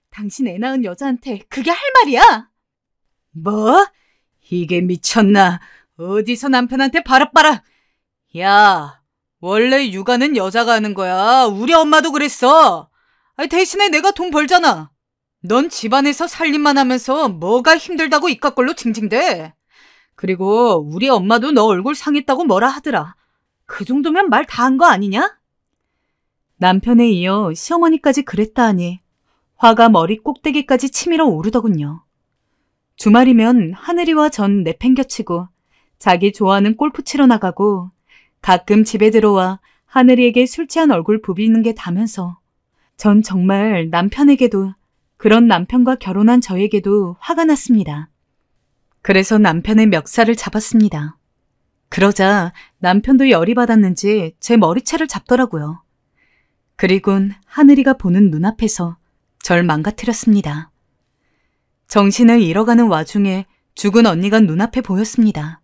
당신 애 낳은 여자한테 그게 할 말이야? 뭐? 이게 미쳤나? 어디서 남편한테 바라바라. 야, 원래 육아는 여자가 하는 거야. 우리 엄마도 그랬어. 대신에 내가 돈 벌잖아. 넌 집안에서 살림만 하면서 뭐가 힘들다고 이깟걸로 징징대. 그리고 우리 엄마도 너 얼굴 상했다고 뭐라 하더라. 그 정도면 말 다 한 거 아니냐? 남편에 이어 시어머니까지 그랬다 하니 화가 머리 꼭대기까지 치밀어 오르더군요. 주말이면 하늘이와 전 내팽겨치고 자기 좋아하는 골프 치러 나가고 가끔 집에 들어와 하늘이에게 술 취한 얼굴 부비는 게 다면서 전 정말 남편에게도 그런 남편과 결혼한 저에게도 화가 났습니다. 그래서 남편의 멱살을 잡았습니다. 그러자 남편도 열이 받았는지 제 머리채를 잡더라고요. 그리곤 하늘이가 보는 눈앞에서 절 망가뜨렸습니다. 정신을 잃어가는 와중에 죽은 언니가 눈앞에 보였습니다.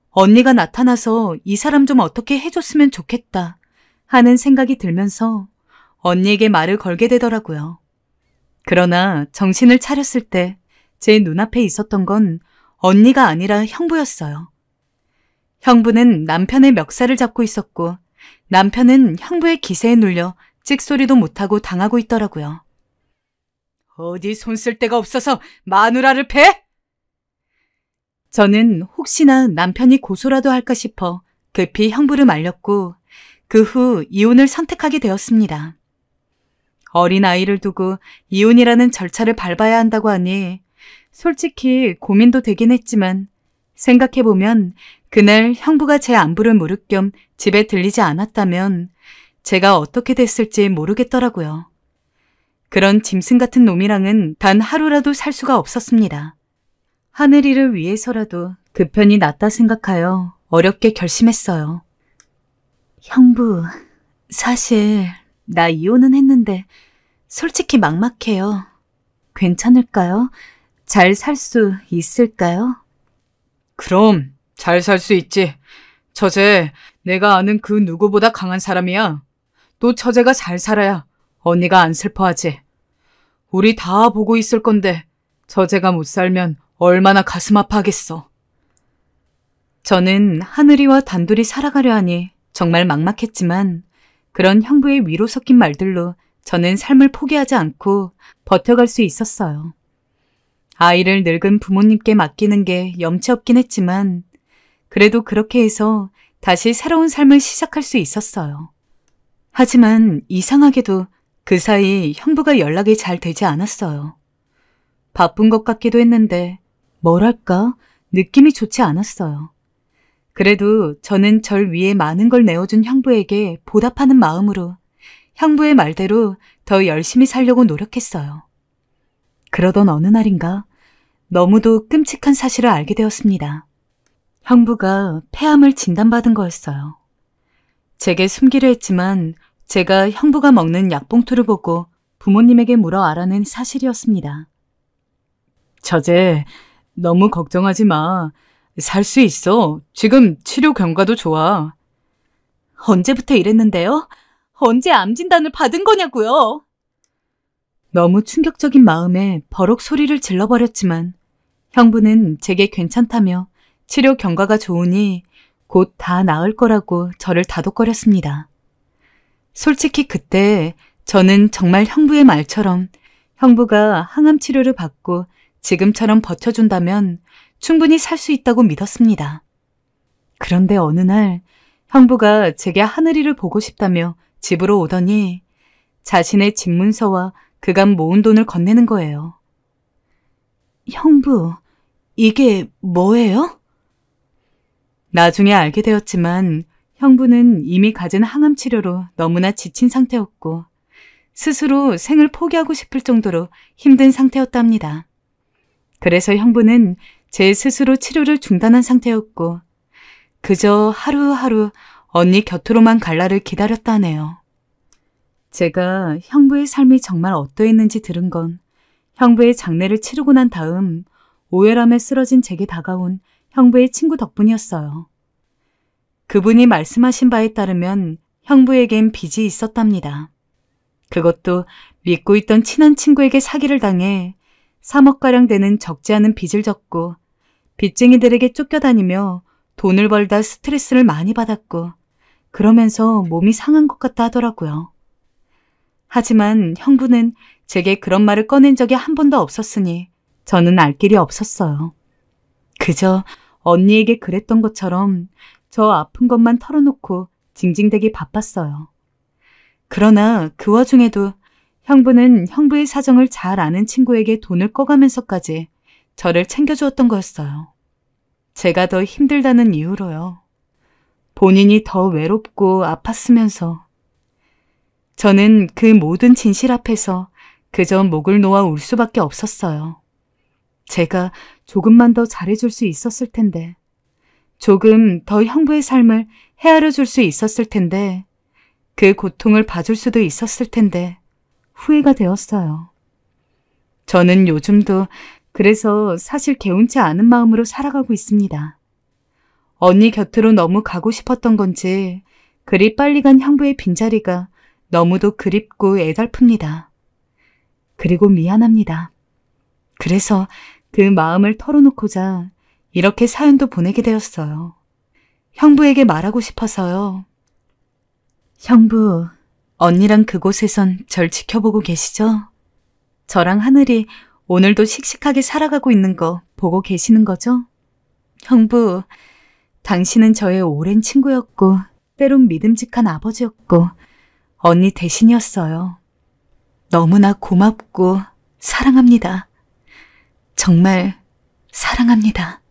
언니가 나타나서 이 사람 좀 어떻게 해줬으면 좋겠다 하는 생각이 들면서 언니에게 말을 걸게 되더라고요. 그러나 정신을 차렸을 때 제 눈앞에 있었던 건 언니가 아니라 형부였어요. 형부는 남편의 멱살을 잡고 있었고 남편은 형부의 기세에 눌려 찍소리도 못하고 당하고 있더라고요. 어디 손 쓸 데가 없어서 마누라를 패? 저는 혹시나 남편이 고소라도 할까 싶어 급히 형부를 말렸고 그 후 이혼을 선택하게 되었습니다. 어린아이를 두고 이혼이라는 절차를 밟아야 한다고 하니 솔직히 고민도 되긴 했지만 생각해보면 그날 형부가 제 안부를 물을 겸 집에 들리지 않았다면 제가 어떻게 됐을지 모르겠더라고요. 그런 짐승 같은 놈이랑은 단 하루라도 살 수가 없었습니다. 하늘이를 위해서라도 그 편이 낫다 생각하여 어렵게 결심했어요. 형부, 사실 나 이혼은 했는데 솔직히 막막해요. 괜찮을까요? 잘 살 수 있을까요? 그럼 잘 살 수 있지. 처제, 내가 아는 그 누구보다 강한 사람이야. 또 처제가 잘 살아야 언니가 안 슬퍼하지. 우리 다 보고 있을 건데 처제가 못 살면 얼마나 가슴 아파하겠어. 저는 하늘이와 단둘이 살아가려 하니 정말 막막했지만 그런 형부의 위로 섞인 말들로 저는 삶을 포기하지 않고 버텨갈 수 있었어요. 아이를 늙은 부모님께 맡기는 게 염치 없긴 했지만 그래도 그렇게 해서 다시 새로운 삶을 시작할 수 있었어요. 하지만 이상하게도 그 사이 형부가 연락이 잘 되지 않았어요. 바쁜 것 같기도 했는데 뭐랄까 느낌이 좋지 않았어요. 그래도 저는 절 위해 많은 걸 내어준 형부에게 보답하는 마음으로 형부의 말대로 더 열심히 살려고 노력했어요. 그러던 어느 날인가 너무도 끔찍한 사실을 알게 되었습니다. 형부가 폐암을 진단받은 거였어요. 제게 숨기려 했지만 제가 형부가 먹는 약봉투를 보고 부모님에게 물어 알아낸 사실이었습니다. 처제, 너무 걱정하지 마. 살 수 있어. 지금 치료 경과도 좋아. 언제부터 이랬는데요? 언제 암 진단을 받은 거냐고요? 너무 충격적인 마음에 버럭 소리를 질러버렸지만 형부는 제게 괜찮다며 치료 경과가 좋으니 곧 다 나을 거라고 저를 다독거렸습니다. 솔직히 그때 저는 정말 형부의 말처럼 형부가 항암 치료를 받고 지금처럼 버텨준다면 충분히 살 수 있다고 믿었습니다. 그런데 어느 날 형부가 제게 하늘이를 보고 싶다며 집으로 오더니 자신의 집 문서와 그간 모은 돈을 건네는 거예요. 형부, 이게 뭐예요? 나중에 알게 되었지만 형부는 이미 가진 항암 치료로 너무나 지친 상태였고 스스로 생을 포기하고 싶을 정도로 힘든 상태였답니다. 그래서 형부는 제 스스로 치료를 중단한 상태였고 그저 하루하루 언니 곁으로만 갈 날을 기다렸다네요. 제가 형부의 삶이 정말 어떠했는지 들은 건 형부의 장례를 치르고 난 다음 오열함에 쓰러진 제게 다가온 형부의 친구 덕분이었어요. 그분이 말씀하신 바에 따르면 형부에겐 빚이 있었답니다. 그것도 믿고 있던 친한 친구에게 사기를 당해 3억가량 되는 적지 않은 빚을 졌고 빚쟁이들에게 쫓겨다니며 돈을 벌다 스트레스를 많이 받았고 그러면서 몸이 상한 것 같다 하더라고요. 하지만 형부는 제게 그런 말을 꺼낸 적이 한 번도 없었으니 저는 알 길이 없었어요. 그저 언니에게 그랬던 것처럼 저 아픈 것만 털어놓고 징징대기 바빴어요. 그러나 그 와중에도 형부는 형부의 사정을 잘 아는 친구에게 돈을 꺼가면서까지 저를 챙겨주었던 거였어요. 제가 더 힘들다는 이유로요. 본인이 더 외롭고 아팠으면서 저는 그 모든 진실 앞에서 그저 목을 놓아 울 수밖에 없었어요. 제가 조금만 더 잘해줄 수 있었을 텐데, 조금 더 형부의 삶을 헤아려 줄 수 있었을 텐데, 그 고통을 봐줄 수도 있었을 텐데 후회가 되었어요. 저는 요즘도 그래서 사실 개운치 않은 마음으로 살아가고 있습니다. 언니 곁으로 너무 가고 싶었던 건지 그리 빨리 간 형부의 빈자리가 너무도 그립고 애달픕니다. 그리고 미안합니다. 그래서 그 마음을 털어놓고자 이렇게 사연도 보내게 되었어요. 형부에게 말하고 싶어서요. 형부, 언니랑 그곳에선 절 지켜보고 계시죠? 저랑 하늘이 오늘도 씩씩하게 살아가고 있는 거 보고 계시는 거죠? 형부, 당신은 저의 오랜 친구였고 때론 믿음직한 아버지였고 언니 대신이었어요. 너무나 고맙고 사랑합니다. 정말 사랑합니다.